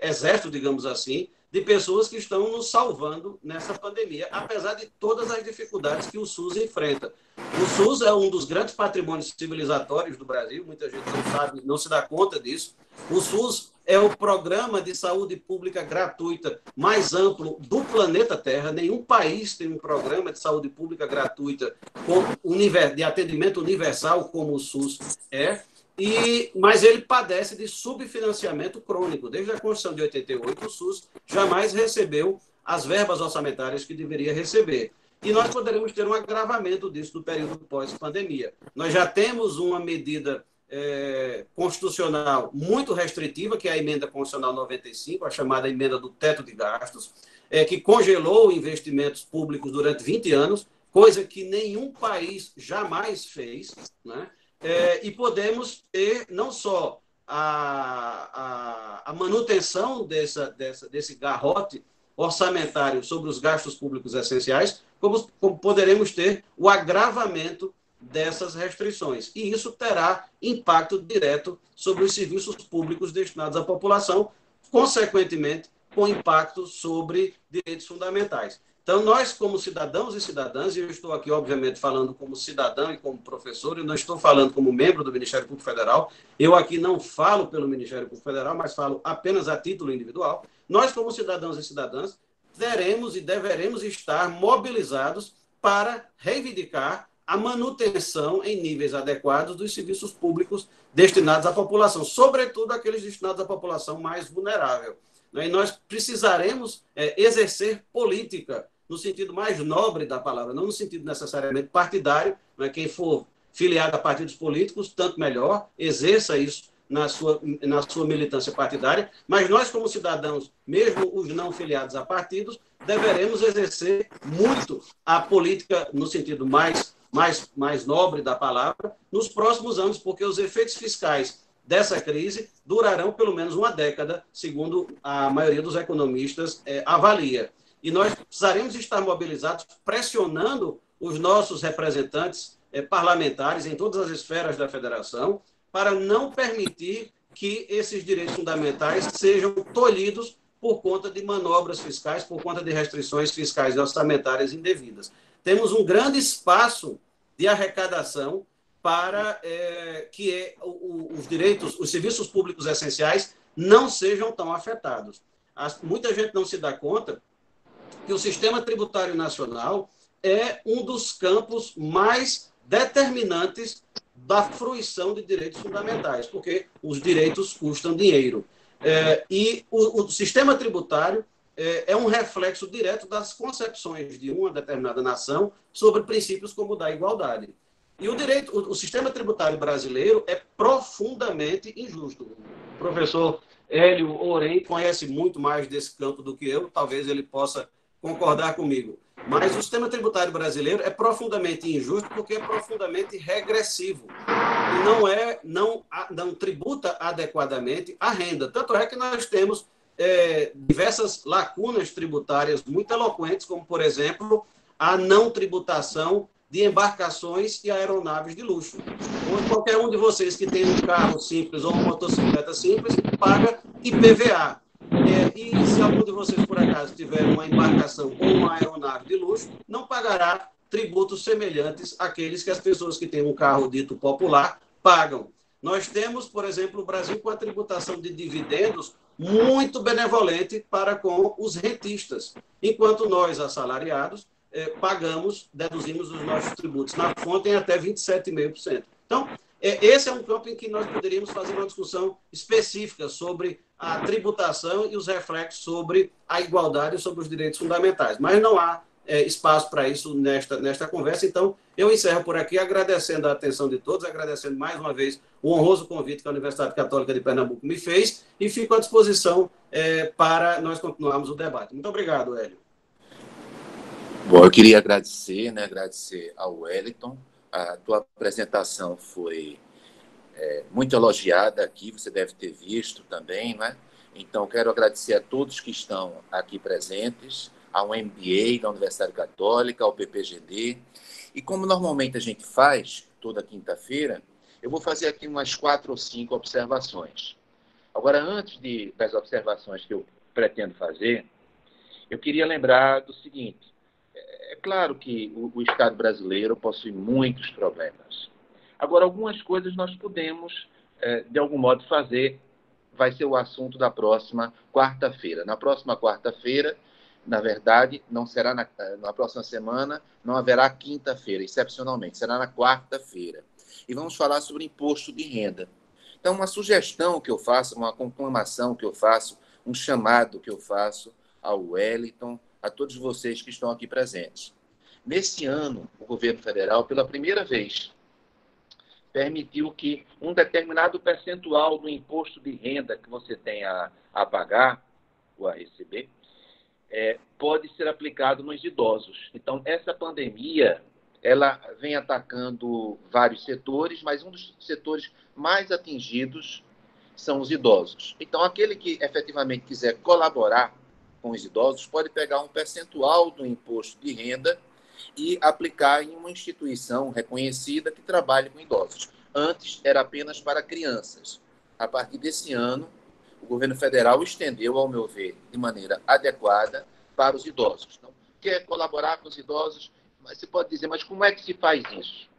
exército, digamos assim, de pessoas que estão nos salvando nessa pandemia, apesar de todas as dificuldades que o SUS enfrenta. O SUS é um dos grandes patrimônios civilizatórios do Brasil, muita gente não sabe, não se dá conta disso. O SUS é o programa de saúde pública gratuita mais amplo do planeta Terra. Nenhum país tem um programa de saúde pública gratuita de atendimento universal como o SUS é. Mas ele padece de subfinanciamento crônico. Desde a Constituição de 88, o SUS jamais recebeu as verbas orçamentárias que deveria receber. E nós poderemos ter um agravamento disso no período pós-pandemia. Nós já temos uma medida constitucional muito restritiva, que é a Emenda Constitucional 95, a chamada Emenda do Teto de Gastos, que congelou investimentos públicos durante 20 anos, coisa que nenhum país jamais fez, né? E podemos ter não só a manutenção desse garrote orçamentário sobre os gastos públicos essenciais, como poderemos ter o agravamento dessas restrições. E isso terá impacto direto sobre os serviços públicos destinados à população, consequentemente, com impacto sobre direitos fundamentais. Então, nós, como cidadãos e cidadãs, e eu estou aqui, obviamente, falando como cidadão e como professor, e não estou falando como membro do Ministério Público Federal, eu aqui não falo pelo Ministério Público Federal, mas falo apenas a título individual. Nós, como cidadãos e cidadãs, teremos e deveremos estar mobilizados para reivindicar a manutenção em níveis adequados dos serviços públicos destinados à população, sobretudo aqueles destinados à população mais vulnerável. E nós precisaremos exercer política no sentido mais nobre da palavra, não no sentido necessariamente partidário. Quem for filiado a partidos políticos, tanto melhor, exerça isso na sua militância partidária, mas nós, como cidadãos, mesmo os não filiados a partidos, deveremos exercer muito a política no sentido mais nobre da palavra nos próximos anos, porque os efeitos fiscais dessa crise durarão pelo menos uma década, segundo a maioria dos economistas avalia. E nós precisaremos estar mobilizados, pressionando os nossos representantes parlamentares em todas as esferas da federação, para não permitir que esses direitos fundamentais sejam tolhidos por conta de manobras fiscais, por conta de restrições fiscais e orçamentárias indevidas. Temos um grande espaço de arrecadação para que os direitos, os serviços públicos essenciais não sejam tão afetados. Muita gente não se dá conta que o sistema tributário nacional é um dos campos mais determinantes da fruição de direitos fundamentais, porque os direitos custam dinheiro. E o sistema tributário é um reflexo direto das concepções de uma determinada nação sobre princípios como o da igualdade. E o sistema tributário brasileiro é profundamente injusto. O professor Hélio Oren conhece muito mais desse campo do que eu, talvez ele possa concordar comigo. Mas o sistema tributário brasileiro é profundamente injusto porque é profundamente regressivo e não tributa adequadamente a renda. Tanto é que nós temos diversas lacunas tributárias muito eloquentes, como, por exemplo, a não tributação de embarcações e aeronaves de luxo. Onde qualquer um de vocês que tem um carro simples ou uma motocicleta simples paga IPVA. E se algum de vocês, por acaso, tiver uma embarcação ou uma aeronave de luxo, não pagará tributos semelhantes àqueles que as pessoas que têm um carro dito popular pagam. Nós temos, por exemplo, o Brasil com a tributação de dividendos muito benevolente para com os rentistas, enquanto nós, assalariados, deduzimos os nossos tributos na fonte em até 27,5%. Então, esse é um campo em que nós poderíamos fazer uma discussão específica sobre a tributação e os reflexos sobre a igualdade e sobre os direitos fundamentais. Mas não há espaço para isso nesta conversa. Então, eu encerro por aqui agradecendo a atenção de todos, agradecendo mais uma vez o honroso convite que a Universidade Católica de Pernambuco me fez e fico à disposição para nós continuarmos o debate. Muito obrigado, Hélio. Bom, eu queria agradecer ao Wellington. A tua apresentação foi muito elogiada aqui, você deve ter visto também, né? Então, quero agradecer a todos que estão aqui presentes, ao MBA da Universidade Católica, ao PPGD. E como normalmente a gente faz, toda quinta-feira, eu vou fazer aqui umas 4 ou 5 observações. Agora, antes das observações que eu pretendo fazer, eu queria lembrar do seguinte: é claro que o Estado brasileiro possui muitos problemas. Agora, algumas coisas nós podemos, de algum modo, fazer. Vai ser o assunto da próxima quarta-feira. Na próxima quarta-feira, na verdade, não será na próxima semana, não haverá quinta-feira, excepcionalmente, será na quarta-feira. E vamos falar sobre imposto de renda. Então, uma sugestão que eu faço, uma conclamação que eu faço, um chamado que eu faço ao Wellington, a todos vocês que estão aqui presentes. Nesse ano, o governo federal, pela primeira vez, permitiu que um determinado percentual do imposto de renda que você tem a pagar, ou a receber, pode ser aplicado nos idosos. Então, essa pandemia, ela vem atacando vários setores, mas um dos setores mais atingidos são os idosos. Então, aquele que efetivamente quiser colaborar com os idosos pode pegar um percentual do imposto de renda e aplicar em uma instituição reconhecida que trabalhe com idosos. Antes era apenas para crianças. A partir desse ano, o governo federal estendeu, ao meu ver, de maneira adequada para os idosos. Então, quer colaborar com os idosos? Mas você pode dizer, mas como é que se faz isso?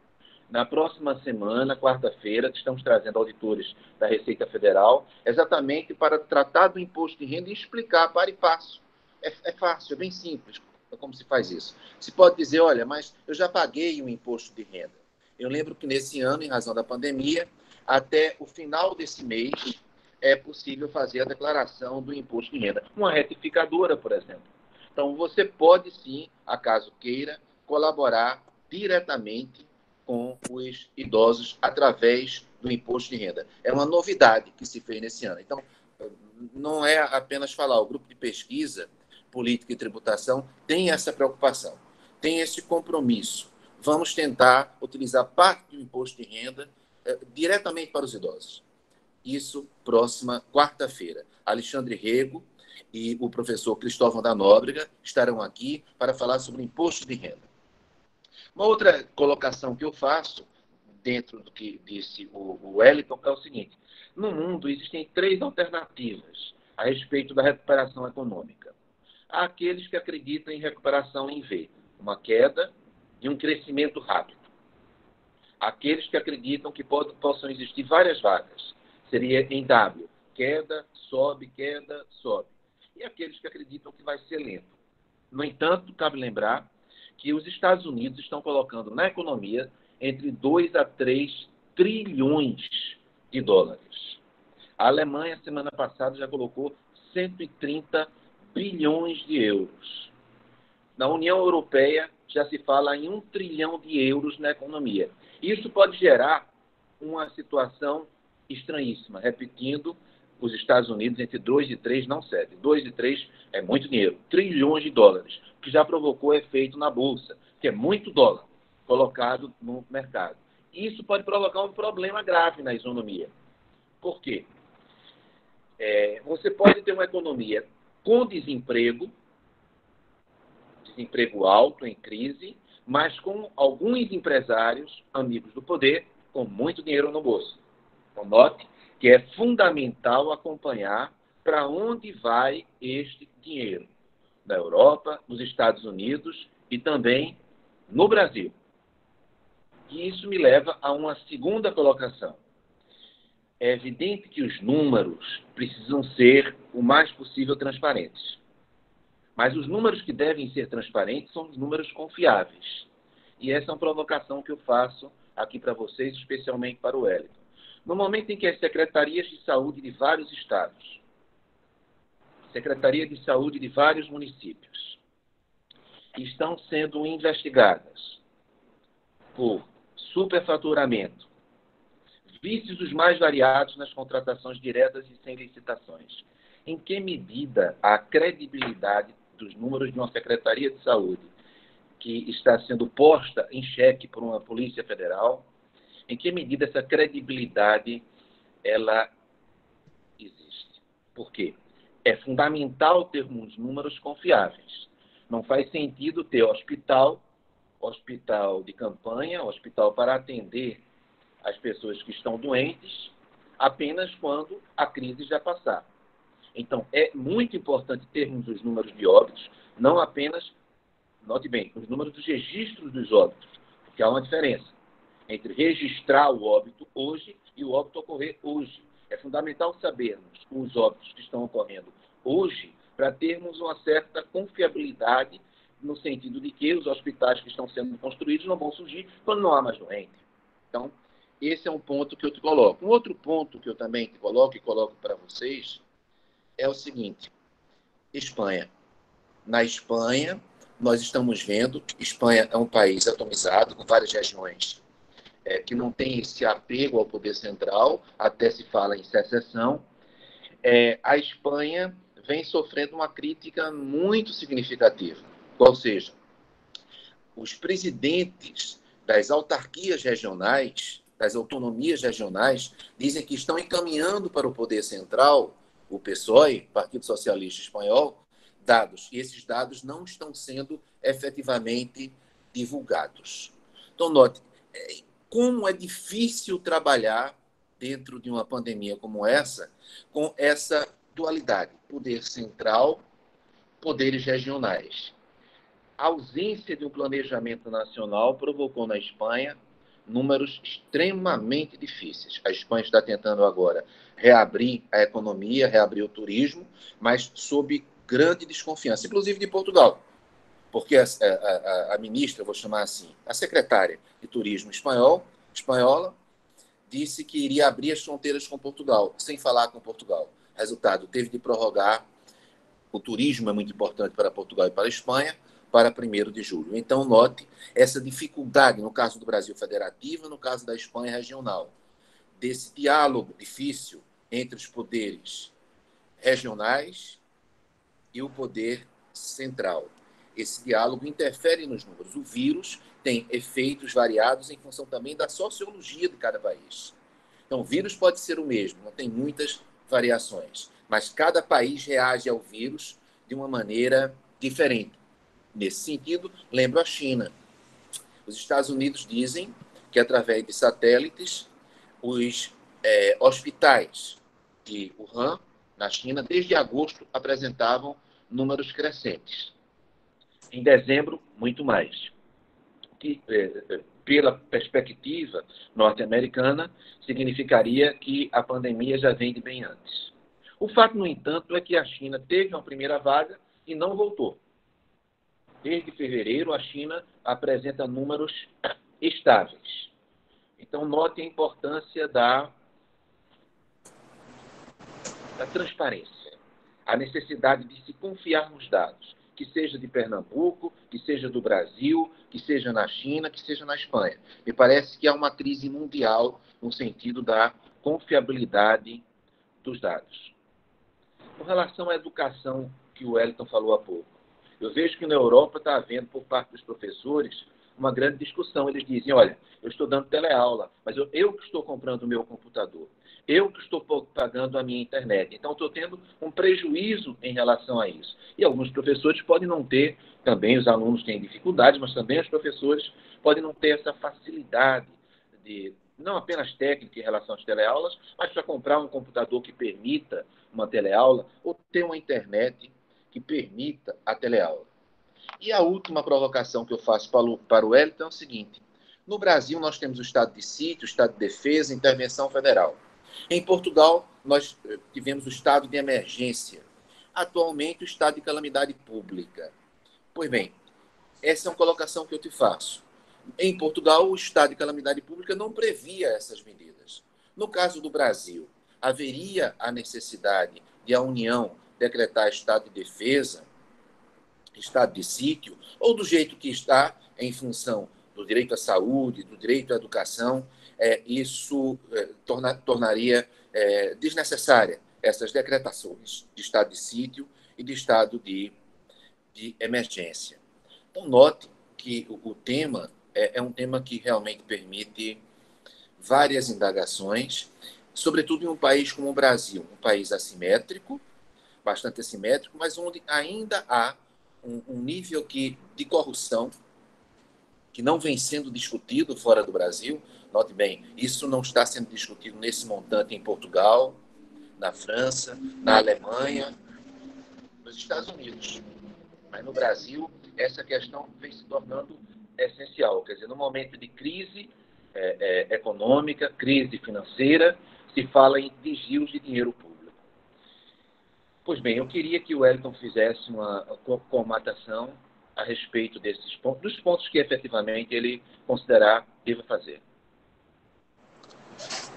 Na próxima semana, quarta-feira, estamos trazendo auditores da Receita Federal, exatamente para tratar do imposto de renda e explicar para e passo. É fácil, é bem simples como se faz isso. Se pode dizer, olha, mas eu já paguei o imposto de renda. Eu lembro que nesse ano, em razão da pandemia, até o final desse mês, é possível fazer a declaração do imposto de renda. Uma retificadora, por exemplo. Então, você pode sim, acaso queira, colaborar diretamente com os idosos através do imposto de renda. É uma novidade que se fez nesse ano. Então, não é apenas falar, o grupo de pesquisa, política e tributação tem essa preocupação, tem esse compromisso. Vamos tentar utilizar parte do imposto de renda diretamente para os idosos. Isso próxima quarta-feira. Alexandre Rego e o professor Cristóvão da Nóbrega estarão aqui para falar sobre o imposto de renda. Uma outra colocação que eu faço, dentro do que disse o Wellington, é o seguinte: no mundo existem 3 alternativas a respeito da recuperação econômica. Há aqueles que acreditam em recuperação em V, uma queda e um crescimento rápido. Há aqueles que acreditam que possam existir várias vagas, seria em W, queda, sobe, e aqueles que acreditam que vai ser lento. No entanto, cabe lembrar que os Estados Unidos estão colocando na economia entre 2 a 3 trilhões de dólares. A Alemanha, semana passada, já colocou 130 bilhões de euros. Na União Europeia, já se fala em 1 trilhão de euros na economia. Isso pode gerar uma situação estranhíssima. Repetindo, os Estados Unidos, entre 2 e 3 não cedem. 2 e 3 é muito dinheiro. Trilhões de dólares, que já provocou efeito na Bolsa, que é muito dólar colocado no mercado. Isso pode provocar um problema grave na economia. Por quê? Você pode ter uma economia com desemprego alto, em crise, mas com alguns empresários, amigos do poder, com muito dinheiro no bolso. Então, note que é fundamental acompanhar para onde vai este dinheiro. Na Europa, nos Estados Unidos e também no Brasil. E isso me leva a uma segunda colocação. É evidente que os números precisam ser o mais possível transparentes. Mas os números que devem ser transparentes são os números confiáveis. E essa é uma provocação que eu faço aqui para vocês, especialmente para o Wellington. No momento em que as secretarias de saúde de vários estados, secretaria de saúde de vários municípios, estão sendo investigadas por superfaturamento, vícios os mais variados nas contratações diretas e sem licitações. Em que medida a credibilidade dos números de uma Secretaria de Saúde, que está sendo posta em xeque por uma Polícia Federal, em que medida essa credibilidade ela existe? Por quê? É fundamental termos números confiáveis. Não faz sentido ter hospital de campanha, hospital para atender as pessoas que estão doentes, apenas quando a crise já passar. Então, é muito importante termos os números de óbitos, não apenas, note bem, os números dos registros dos óbitos, porque há uma diferença entre registrar o óbito hoje e o óbito ocorrer hoje. É fundamental sabermos os óbitos que estão ocorrendo hoje para termos uma certa confiabilidade no sentido de que os hospitais que estão sendo construídos não vão surgir quando não há mais doente. Então, esse é um ponto que eu te coloco. Um outro ponto que eu também te coloco e coloco para vocês é o seguinte: Espanha. Na Espanha, nós estamos vendo que Espanha é um país atomizado, com várias regiões que não tem esse apego ao poder central, até se fala em secessão. A Espanha vem sofrendo uma crítica muito significativa. Ou seja, os presidentes das autarquias regionais, das autonomias regionais, dizem que estão encaminhando para o poder central, o PSOE, Partido Socialista Espanhol, dados. E esses dados não estão sendo efetivamente divulgados. Então, note, como é difícil trabalhar dentro de uma pandemia como essa, com essa dualidade, poder central, poderes regionais. A ausência de um planejamento nacional provocou na Espanha números extremamente difíceis. A Espanha está tentando agora reabrir a economia, reabrir o turismo, mas sob grande desconfiança, inclusive de Portugal, porque a ministra, vou chamar assim, a secretária de turismo espanhola, disse que iria abrir as fronteiras com Portugal, sem falar com Portugal. Resultado, teve de prorrogar. O turismo é muito importante para Portugal e para a Espanha, para 1º de julho. Então, note essa dificuldade, no caso do Brasil federativo, no caso da Espanha regional, desse diálogo difícil entre os poderes regionais e o poder central. Esse diálogo interfere nos números. O vírus tem efeitos variados em função também da sociologia de cada país. Então, o vírus pode ser o mesmo, não tem muitas variações, mas cada país reage ao vírus de uma maneira diferente. Nesse sentido, lembro a China. Os Estados Unidos dizem que, através de satélites, os hospitais de Wuhan, na China, desde agosto, apresentavam números crescentes. Em dezembro, muito mais. Que, pela perspectiva norte-americana, significaria que a pandemia já vem de bem antes. O fato, no entanto, é que a China teve uma primeira vaga e não voltou. Desde fevereiro, a China apresenta números estáveis. Então, note a importância da transparência, a necessidade de se confiar nos dados, que seja de Pernambuco, que seja do Brasil, que seja na China, que seja na Espanha. Me parece que há uma crise mundial no sentido da confiabilidade dos dados. Com relação à educação, que o Wellington falou há pouco, eu vejo que na Europa está havendo, por parte dos professores, uma grande discussão. Eles dizem, olha, eu estou dando teleaula, mas eu que estou comprando o meu computador, eu que estou pagando a minha internet. Então, estou tendo um prejuízo em relação a isso. E alguns professores podem não ter, também os alunos têm dificuldades, mas também os professores podem não ter essa facilidade de, não apenas técnica em relação às teleaulas, mas para comprar um computador que permita uma teleaula ou ter uma internet que permita a teleaula. E a última provocação que eu faço para o Wellington é o seguinte: no Brasil, nós temos o estado de sítio, o estado de defesa, intervenção federal. Em Portugal, nós tivemos o estado de emergência. Atualmente, o estado de calamidade pública. Pois bem, essa é uma colocação que eu te faço. Em Portugal, o estado de calamidade pública não previa essas medidas. No caso do Brasil, haveria a necessidade de a União decretar estado de defesa, estado de sítio, ou do jeito que está, em função do direito à saúde, do direito à educação, isso tornaria desnecessária essas decretações de estado de sítio e de estado de emergência. Então, note que o tema é um tema que realmente permite várias indagações, sobretudo em um país como o Brasil, um país assimétrico, bastante assimétrico, mas onde ainda há um nível de corrupção que não vem sendo discutido fora do Brasil. Note bem, isso não está sendo discutido nesse montante em Portugal, na França, na Alemanha, nos Estados Unidos. Mas no Brasil, essa questão vem se tornando essencial. Quer dizer, no momento de crise econômica, crise financeira, se fala em desvios de dinheiro público. Pois bem, eu queria que o Wellington fizesse uma formatação a respeito desses pontos, dos pontos que efetivamente ele considerar deva fazer.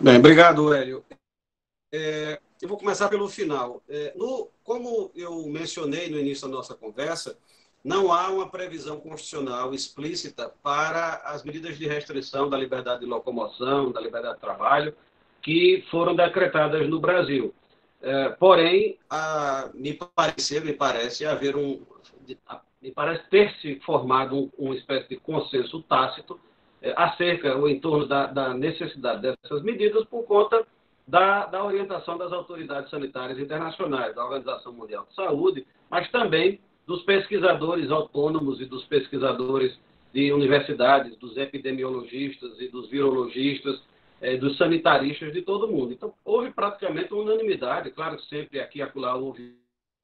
Bem, obrigado, Hélio. Eu vou começar pelo final. Como eu mencionei no início da nossa conversa, não há uma previsão constitucional explícita para as medidas de restrição da liberdade de locomoção, da liberdade de trabalho, que foram decretadas no Brasil. Porém, me parece ter se formado uma espécie de consenso tácito acerca ou em torno da necessidade dessas medidas por conta da orientação das autoridades sanitárias internacionais, da Organização Mundial de Saúde, mas também dos pesquisadores autônomos e dos pesquisadores de universidades, dos epidemiologistas e dos virologistas, dos sanitaristas de todo mundo. Então, houve praticamente uma unanimidade, claro que sempre aqui e acolá houve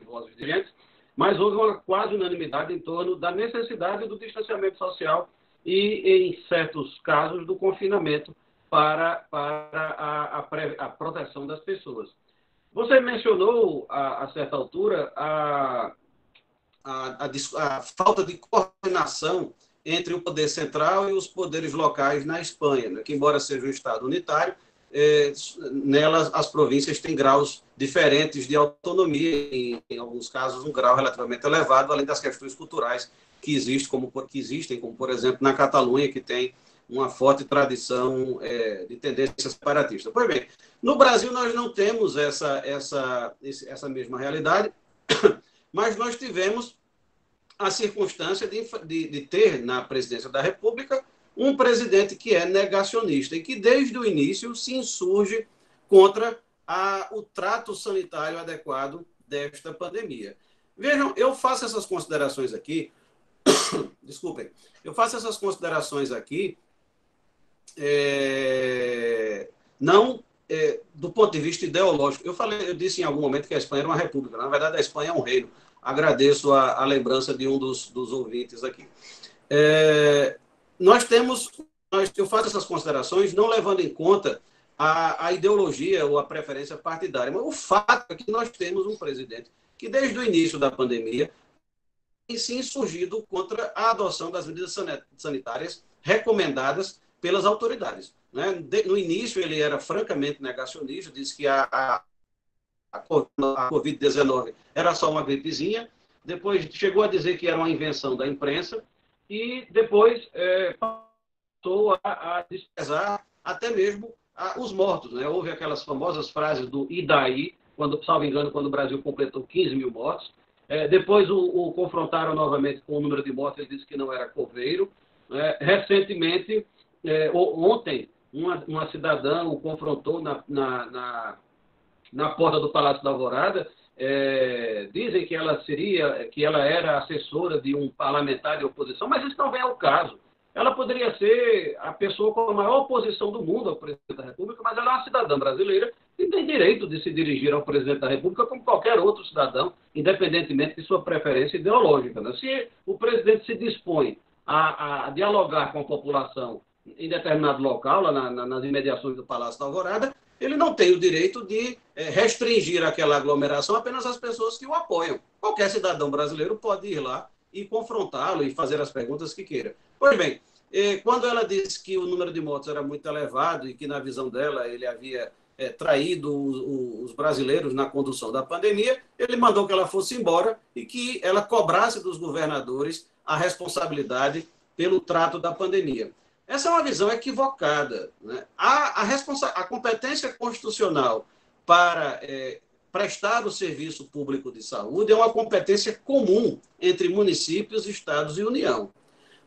vozes divergentes, mas houve uma quase unanimidade em torno da necessidade do distanciamento social e, em certos casos, do confinamento para a proteção das pessoas. Você mencionou, a certa altura, a falta de coordenação entre o poder central e os poderes locais na Espanha, né? Que, embora seja um Estado unitário, nelas as províncias têm graus diferentes de autonomia, em alguns casos um grau relativamente elevado, além das questões culturais que existem, como por exemplo na Catalunha, que tem uma forte tradição de tendência separatista. Pois bem, no Brasil nós não temos essa mesma realidade, mas nós tivemos a circunstância de ter na presidência da República um presidente que é negacionista e que desde o início se insurge contra o trato sanitário adequado desta pandemia. Vejam, eu faço essas considerações aqui, desculpem, não do ponto de vista ideológico. Eu disse em algum momento que a Espanha era uma república. Na verdade, a Espanha é um reino. Agradeço a lembrança de um dos ouvintes aqui. Eu faço essas considerações não levando em conta a ideologia ou a preferência partidária, mas o fato é que nós temos um presidente que, desde o início da pandemia, tem se insurgido contra a adoção das medidas sanitárias recomendadas pelas autoridades. Né? No início, ele era francamente negacionista, disse que a Covid-19 era só uma gripezinha, depois chegou a dizer que era uma invenção da imprensa, e depois passou a desprezar até mesmo os mortos. Né? Houve aquelas famosas frases do "e daí", salvo engano, quando o Brasil completou 15 mil mortos. Depois o confrontaram novamente com o número de mortos, ele disse que não era coveiro. Recentemente, ontem, uma cidadã o confrontou na porta do Palácio da Alvorada. Dizem que ela era assessora de um parlamentar de oposição, mas isso não vem ao caso. Ela poderia ser a pessoa com a maior oposição do mundo ao presidente da República, mas ela é uma cidadã brasileira e tem direito de se dirigir ao presidente da República como qualquer outro cidadão, independentemente de sua preferência ideológica. Né? Se o presidente se dispõe a dialogar com a população em determinado local, lá nas imediações do Palácio da Alvorada, ele não tem o direito de restringir aquela aglomeração apenas às pessoas que o apoiam. Qualquer cidadão brasileiro pode ir lá e confrontá-lo e fazer as perguntas que queira. Pois bem, quando ela disse que o número de mortos era muito elevado e que, na visão dela, ele havia traído os brasileiros na condução da pandemia, ele mandou que ela fosse embora e que ela cobrasse dos governadores a responsabilidade pelo trato da pandemia. Essa é uma visão equivocada. Né? A competência constitucional para prestar o serviço público de saúde é uma competência comum entre municípios, estados e União.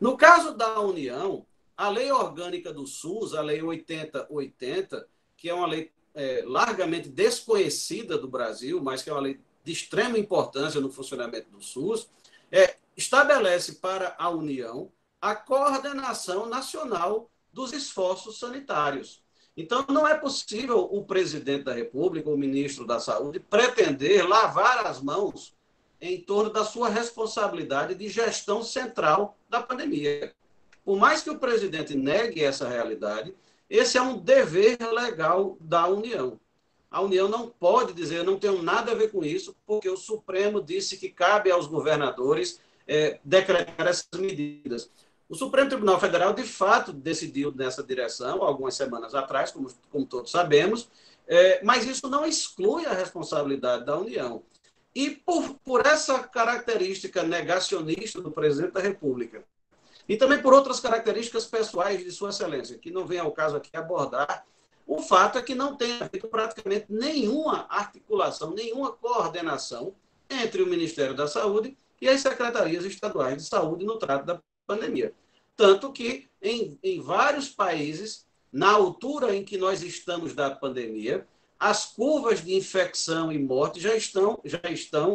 No caso da União, a lei orgânica do SUS, a lei 8080, que é uma lei largamente desconhecida do Brasil, mas que é uma lei de extrema importância no funcionamento do SUS, estabelece para a União a coordenação nacional dos esforços sanitários. Então, não é possível o presidente da República, o ministro da Saúde, pretender lavar as mãos em torno da sua responsabilidade de gestão central da pandemia. Por mais que o presidente negue essa realidade, esse é um dever legal da União. A União não pode dizer, eu não tenho nada a ver com isso, porque o Supremo disse que cabe aos governadores decretar essas medidas. O Supremo Tribunal Federal, de fato, decidiu nessa direção, algumas semanas atrás, como todos sabemos, mas isso não exclui a responsabilidade da União. E por essa característica negacionista do presidente da República, e também por outras características pessoais de Sua Excelência, que não vem ao caso aqui abordar, o fato é que não tem havido praticamente nenhuma articulação, nenhuma coordenação entre o Ministério da Saúde e as secretarias estaduais de saúde no trato da pandemia. Tanto que, em vários países, na altura em que nós estamos da pandemia, as curvas de infecção e morte já estão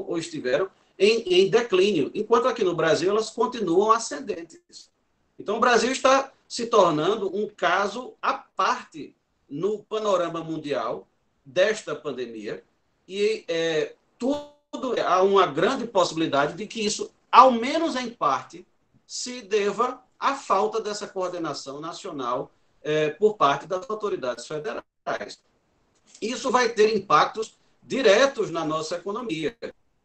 ou estiveram em declínio, enquanto aqui no Brasil elas continuam ascendentes. Então, o Brasil está se tornando um caso à parte no panorama mundial desta pandemia e há uma grande possibilidade de que isso, ao menos em parte, se deva à falta dessa coordenação nacional por parte das autoridades federais. Isso vai ter impactos diretos na nossa economia.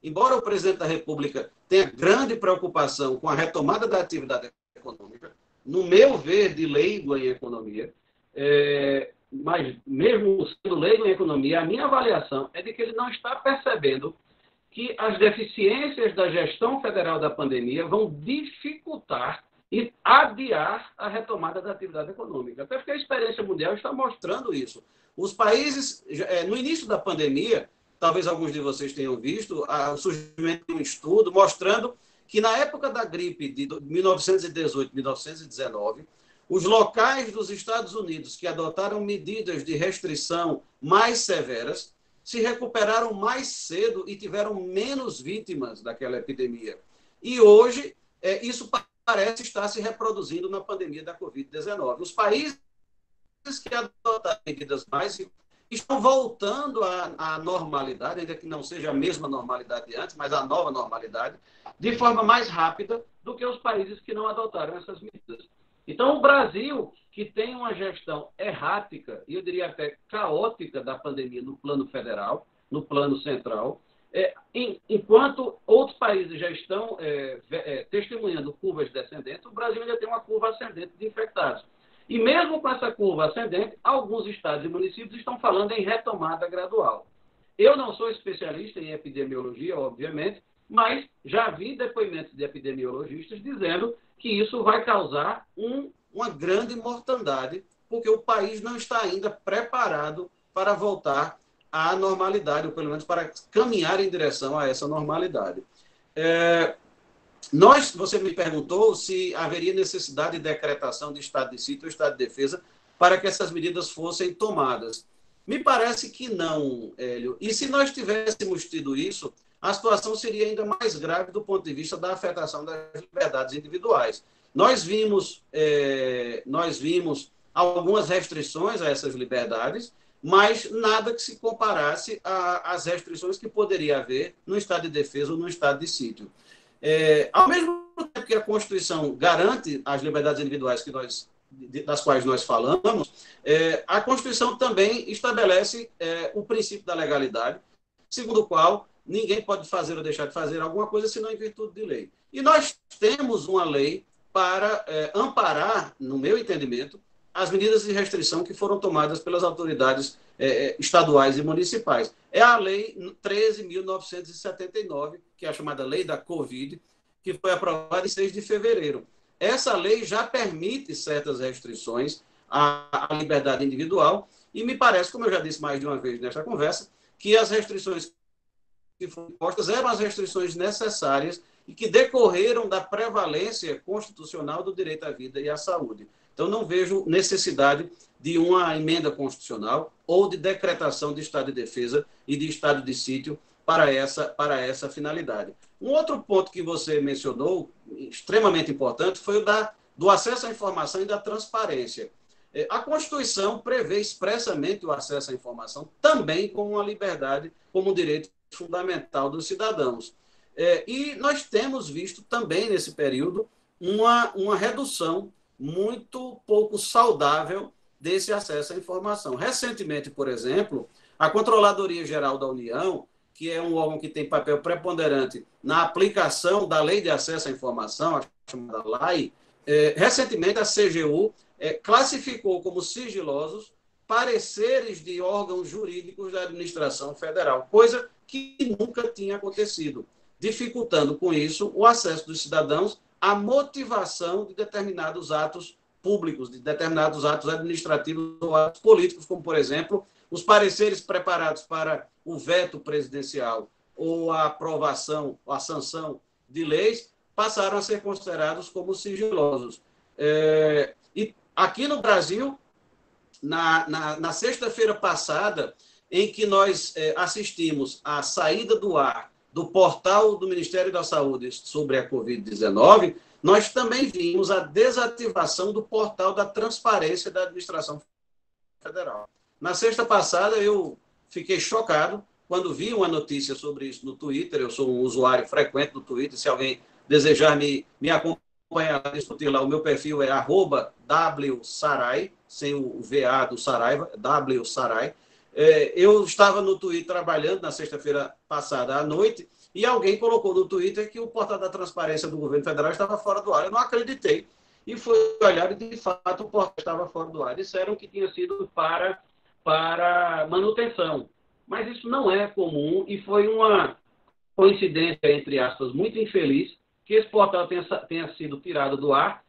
Embora o presidente da República tenha grande preocupação com a retomada da atividade econômica, no meu ver de leigo em economia, mas mesmo sendo leigo em economia, a minha avaliação é de que ele não está percebendo que as deficiências da gestão federal da pandemia vão dificultar e adiar a retomada da atividade econômica. Até porque a experiência mundial está mostrando isso. Os países, no início da pandemia, talvez alguns de vocês tenham visto, o surgimento de um estudo mostrando que na época da gripe de 1918, 1919, os locais dos Estados Unidos que adotaram medidas de restrição mais severas se recuperaram mais cedo e tiveram menos vítimas daquela epidemia. E hoje, isso parece estar se reproduzindo na pandemia da Covid-19. Os países que adotaram medidas mais estão voltando à normalidade, ainda que não seja a mesma normalidade de antes, mas a nova normalidade, de forma mais rápida do que os países que não adotaram essas medidas. Então, o Brasil, que tem uma gestão errática, e eu diria até caótica da pandemia no plano federal, no plano central, enquanto outros países já estão testemunhando curvas descendentes, o Brasil ainda tem uma curva ascendente de infectados. E mesmo com essa curva ascendente, alguns estados e municípios estão falando em retomada gradual. Eu não sou especialista em epidemiologia, obviamente, mas já vi depoimentos de epidemiologistas dizendo que isso vai causar uma grande mortandade, porque o país não está ainda preparado para voltar à normalidade, ou pelo menos para caminhar em direção a essa normalidade. Você me perguntou se haveria necessidade de decretação de estado de sítio ou estado de defesa para que essas medidas fossem tomadas. Me parece que não, Hélio. E se nós tivéssemos tido isso, a situação seria ainda mais grave do ponto de vista da afetação das liberdades individuais. Nós vimos algumas restrições a essas liberdades, mas nada que se comparasse às restrições que poderia haver no estado de defesa ou no estado de sítio. Ao mesmo tempo que a Constituição garante as liberdades individuais das quais nós falamos, a Constituição também estabelece o princípio da legalidade, segundo o qual ninguém pode fazer ou deixar de fazer alguma coisa senão em virtude de lei. E nós temos uma lei para amparar, no meu entendimento, as medidas de restrição que foram tomadas pelas autoridades estaduais e municipais. É a Lei 13.979, que é a chamada Lei da Covid, que foi aprovada em 6 de fevereiro. Essa lei já permite certas restrições à liberdade individual e me parece, como eu já disse mais de uma vez nesta conversa, que as restrições que foram impostas eram as restrições necessárias e que decorreram da prevalência constitucional do direito à vida e à saúde. Então, não vejo necessidade de uma emenda constitucional ou de decretação de estado de defesa e de estado de sítio para essa finalidade. Um outro ponto que você mencionou, extremamente importante, foi o do acesso à informação e da transparência. A Constituição prevê expressamente o acesso à informação também como uma liberdade, como um direito fundamental dos cidadãos. E nós temos visto também nesse período uma redução muito pouco saudável desse acesso à informação. Recentemente, por exemplo, a Controladoria Geral da União, que é um órgão que tem papel preponderante na aplicação da Lei de Acesso à Informação, a chamada LAI, recentemente a CGU classificou como sigilosos pareceres de órgãos jurídicos da administração federal, coisa que nunca tinha acontecido, dificultando com isso o acesso dos cidadãos à motivação de determinados atos públicos, de determinados atos administrativos ou atos políticos, como, por exemplo, os pareceres preparados para o veto presidencial ou a aprovação, a sanção de leis, passaram a ser considerados como sigilosos. E aqui no Brasil, na sexta-feira passada, em que nós assistimos à saída do ar do portal do Ministério da Saúde sobre a Covid-19, nós também vimos a desativação do portal da transparência da administração federal. Na sexta passada, eu fiquei chocado quando vi uma notícia sobre isso no Twitter. Eu sou um usuário frequente do Twitter. Se alguém desejar me acompanhar, discutir lá, o meu perfil é @wsarai, sem o VA do Saraiva, wsarai. Eu estava no Twitter trabalhando na sexta-feira passada à noite e alguém colocou no Twitter que o portal da transparência do governo federal estava fora do ar. Eu não acreditei. E fui olhar e, de fato, o portal estava fora do ar. Disseram que tinha sido para manutenção. Mas isso não é comum e foi uma coincidência, entre aspas, muito infeliz, que esse portal tenha sido tirado do ar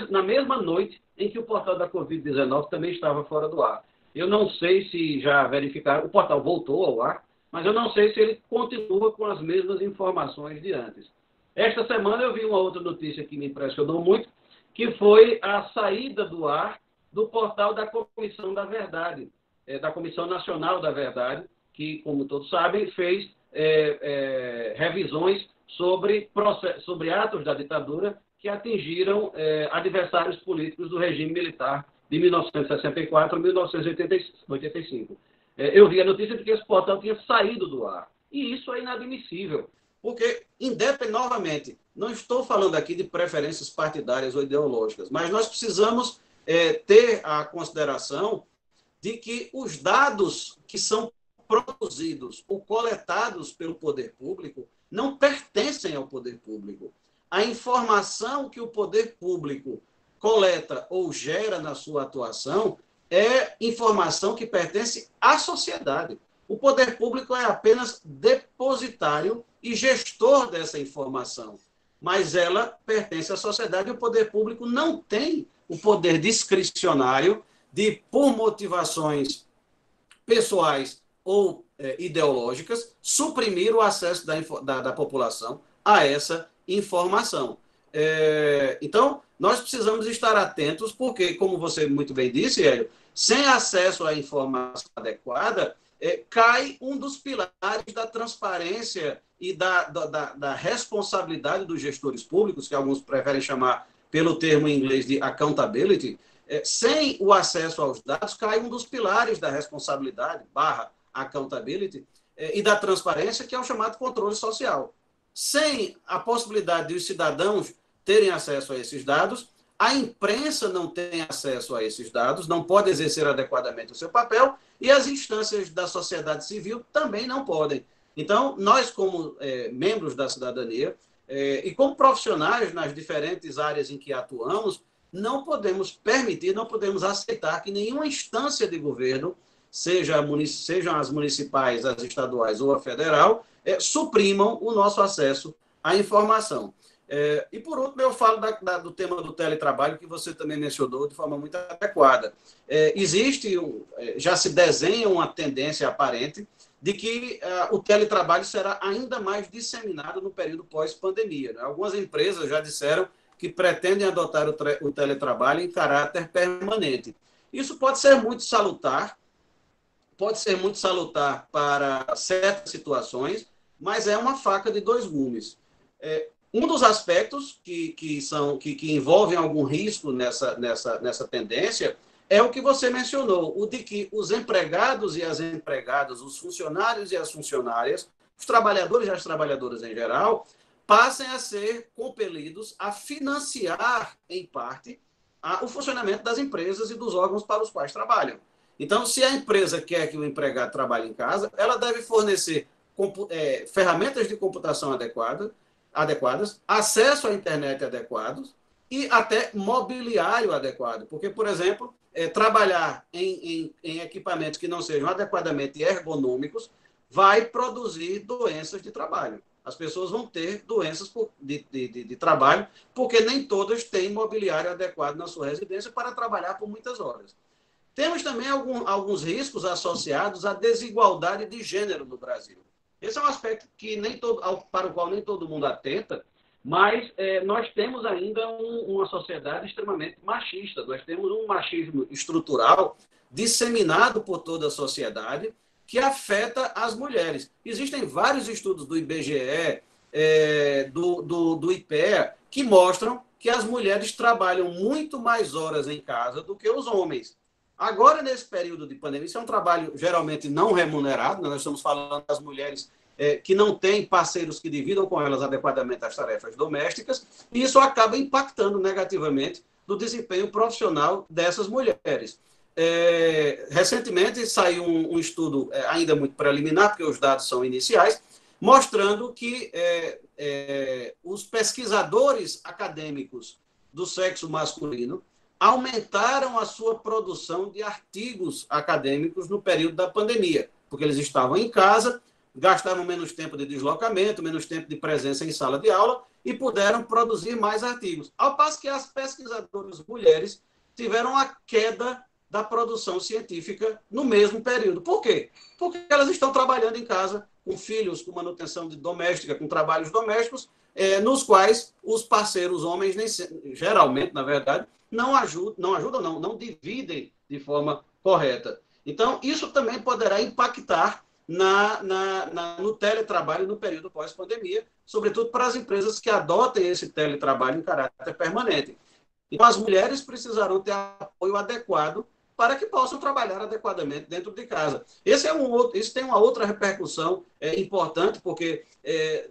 na mesma noite em que o portal da Covid-19 também estava fora do ar. Eu não sei se já verificaram, o portal voltou ao ar, mas eu não sei se ele continua com as mesmas informações de antes. Esta semana eu vi uma outra notícia que me impressionou muito, que foi a saída do ar do portal da Comissão da Verdade, da Comissão Nacional da Verdade, que, como todos sabem, fez revisões sobre atos da ditadura que atingiram adversários políticos do regime militar de 1964 a 1985. Eu vi a notícia de que esse portal tinha saído do ar. E isso é inadmissível, porque, novamente, não estou falando aqui de preferências partidárias ou ideológicas, mas nós precisamos ter a consideração de que os dados que são produzidos ou coletados pelo poder público não pertencem ao poder público. A informação que o poder público coleta ou gera na sua atuação é informação que pertence à sociedade. O poder público é apenas depositário e gestor dessa informação, mas ela pertence à sociedade e o poder público não tem o poder discricionário de, por motivações pessoais ou ideológicas, suprimir o acesso da população a essa informação. Então, nós precisamos estar atentos, porque, como você muito bem disse, Hélio, sem acesso à informação adequada, cai um dos pilares da transparência e da responsabilidade dos gestores públicos, que alguns preferem chamar pelo termo em inglês de accountability. Sem o acesso aos dados, cai um dos pilares da responsabilidade, /accountability, e da transparência, que é o chamado controle social. Sem a possibilidade de os cidadãos terem acesso a esses dados, a imprensa não tem acesso a esses dados, não pode exercer adequadamente o seu papel, e as instâncias da sociedade civil também não podem. Então, nós, como membros da cidadania, e como profissionais nas diferentes áreas em que atuamos, não podemos permitir, não podemos aceitar que nenhuma instância de governo, sejam as municipais, as estaduais ou a federal, suprimam o nosso acesso à informação. E, por último, eu falo do tema do teletrabalho, que você também mencionou de forma muito adequada. Já se desenha uma tendência aparente de que o teletrabalho será ainda mais disseminado no período pós-pandemia, né? Algumas empresas já disseram que pretendem adotar o teletrabalho em caráter permanente. Isso pode ser muito salutar para certas situações, mas é uma faca de dois gumes. Um dos aspectos que envolvem algum risco nessa tendência é o que você mencionou, o de que os empregados e as empregadas, os funcionários e as funcionárias, os trabalhadores e as trabalhadoras em geral, passem a ser compelidos a financiar, em parte, o funcionamento das empresas e dos órgãos para os quais trabalham. Então, se a empresa quer que o empregado trabalhe em casa, ela deve fornecer ferramentas de computação adequadas, acesso à internet adequados e até mobiliário adequado. Porque, por exemplo, trabalhar em equipamentos que não sejam adequadamente ergonômicos vai produzir doenças de trabalho. As pessoas vão ter doenças de trabalho, porque nem todas têm mobiliário adequado na sua residência para trabalhar por muitas horas. Temos também alguns riscos associados à desigualdade de gênero no Brasil. Esse é um aspecto para o qual nem todo mundo atenta, mas nós temos ainda uma sociedade extremamente machista. Nós temos um machismo estrutural disseminado por toda a sociedade que afeta as mulheres. Existem vários estudos do IBGE, do IPEA, que mostram que as mulheres trabalham muito mais horas em casa do que os homens. Agora, nesse período de pandemia, isso é um trabalho geralmente não remunerado, nós estamos falando das mulheres que não têm parceiros que dividam com elas adequadamente as tarefas domésticas, e isso acaba impactando negativamente no desempenho profissional dessas mulheres. Recentemente saiu um estudo ainda muito preliminar, porque os dados são iniciais, mostrando que os pesquisadores acadêmicos do sexo masculino aumentaram a sua produção de artigos acadêmicos no período da pandemia, porque eles estavam em casa, gastaram menos tempo de deslocamento, menos tempo de presença em sala de aula e puderam produzir mais artigos. Ao passo que as pesquisadoras mulheres tiveram a queda da produção científica no mesmo período. Por quê? Porque elas estão trabalhando em casa, com filhos, com manutenção doméstica, com trabalhos domésticos, nos quais os parceiros homens, geralmente, na verdade, não dividem de forma correta. Então, isso também poderá impactar no teletrabalho no período pós-pandemia, sobretudo para as empresas que adotem esse teletrabalho em caráter permanente. Então, as mulheres precisarão ter apoio adequado para que possam trabalhar adequadamente dentro de casa. Isso tem uma outra repercussão importante, porque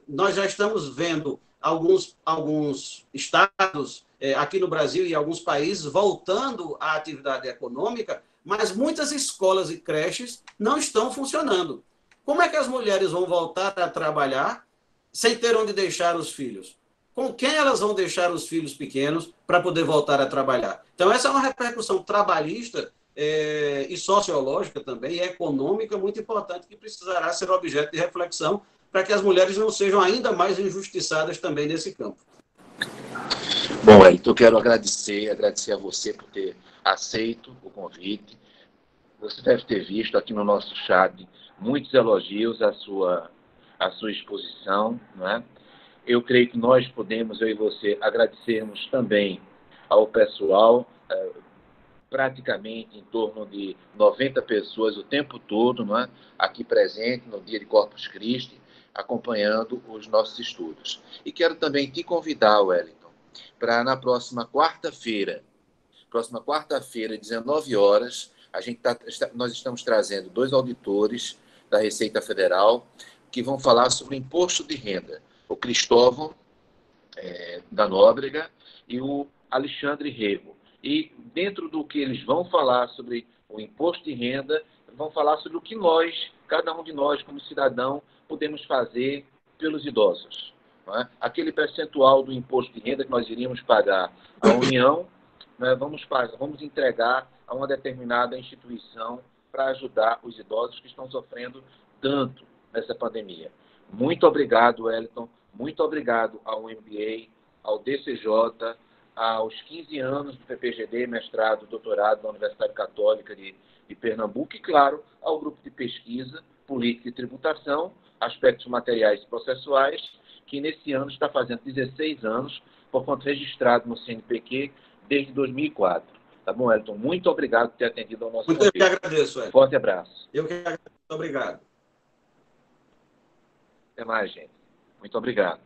nós já estamos vendo alguns estados aqui no Brasil e alguns países voltando à atividade econômica, mas muitas escolas e creches não estão funcionando. Como é que as mulheres vão voltar a trabalhar sem ter onde deixar os filhos? Com quem elas vão deixar os filhos pequenos para poder voltar a trabalhar? Então, essa é uma repercussão trabalhista e sociológica também, e econômica, muito importante, que precisará ser objeto de reflexão para que as mulheres não sejam ainda mais injustiçadas também nesse campo. Bom, Elton, eu quero agradecer a você por ter aceito o convite. Você deve ter visto aqui no nosso chat muitos elogios à sua exposição, não é? Eu creio que nós podemos, eu e você, agradecermos também ao pessoal, praticamente em torno de 90 pessoas o tempo todo, não é? Aqui presente no dia de Corpus Christi, acompanhando os nossos estudos. E quero também te convidar, Wellington, para na próxima quarta-feira, 19 horas, nós estamos trazendo 2 auditores da Receita Federal que vão falar sobre o imposto de renda. O Cristóvão da Nóbrega e o Alexandre Rego. E dentro do que eles vão falar sobre o imposto de renda, vão falar sobre o que cada um de nós, como cidadão, podemos fazer pelos idosos. Não é? Aquele percentual do imposto de renda que nós iríamos pagar à União, né, vamos entregar a uma determinada instituição para ajudar os idosos que estão sofrendo tanto nessa pandemia. Muito obrigado, Wellington. Muito obrigado ao MBA, ao DCJ, aos 15 anos do PPGD, mestrado, doutorado da Universidade Católica de Pernambuco e, claro, ao grupo de pesquisa, política e tributação, aspectos materiais e processuais, que nesse ano está fazendo 16 anos, porquanto registrado no CNPq desde 2004. Tá bom, Elton? Muito obrigado por ter atendido ao nosso convite. Eu que agradeço, Elton. Forte abraço. Eu que agradeço. Obrigado. Até mais, gente. Muito obrigado.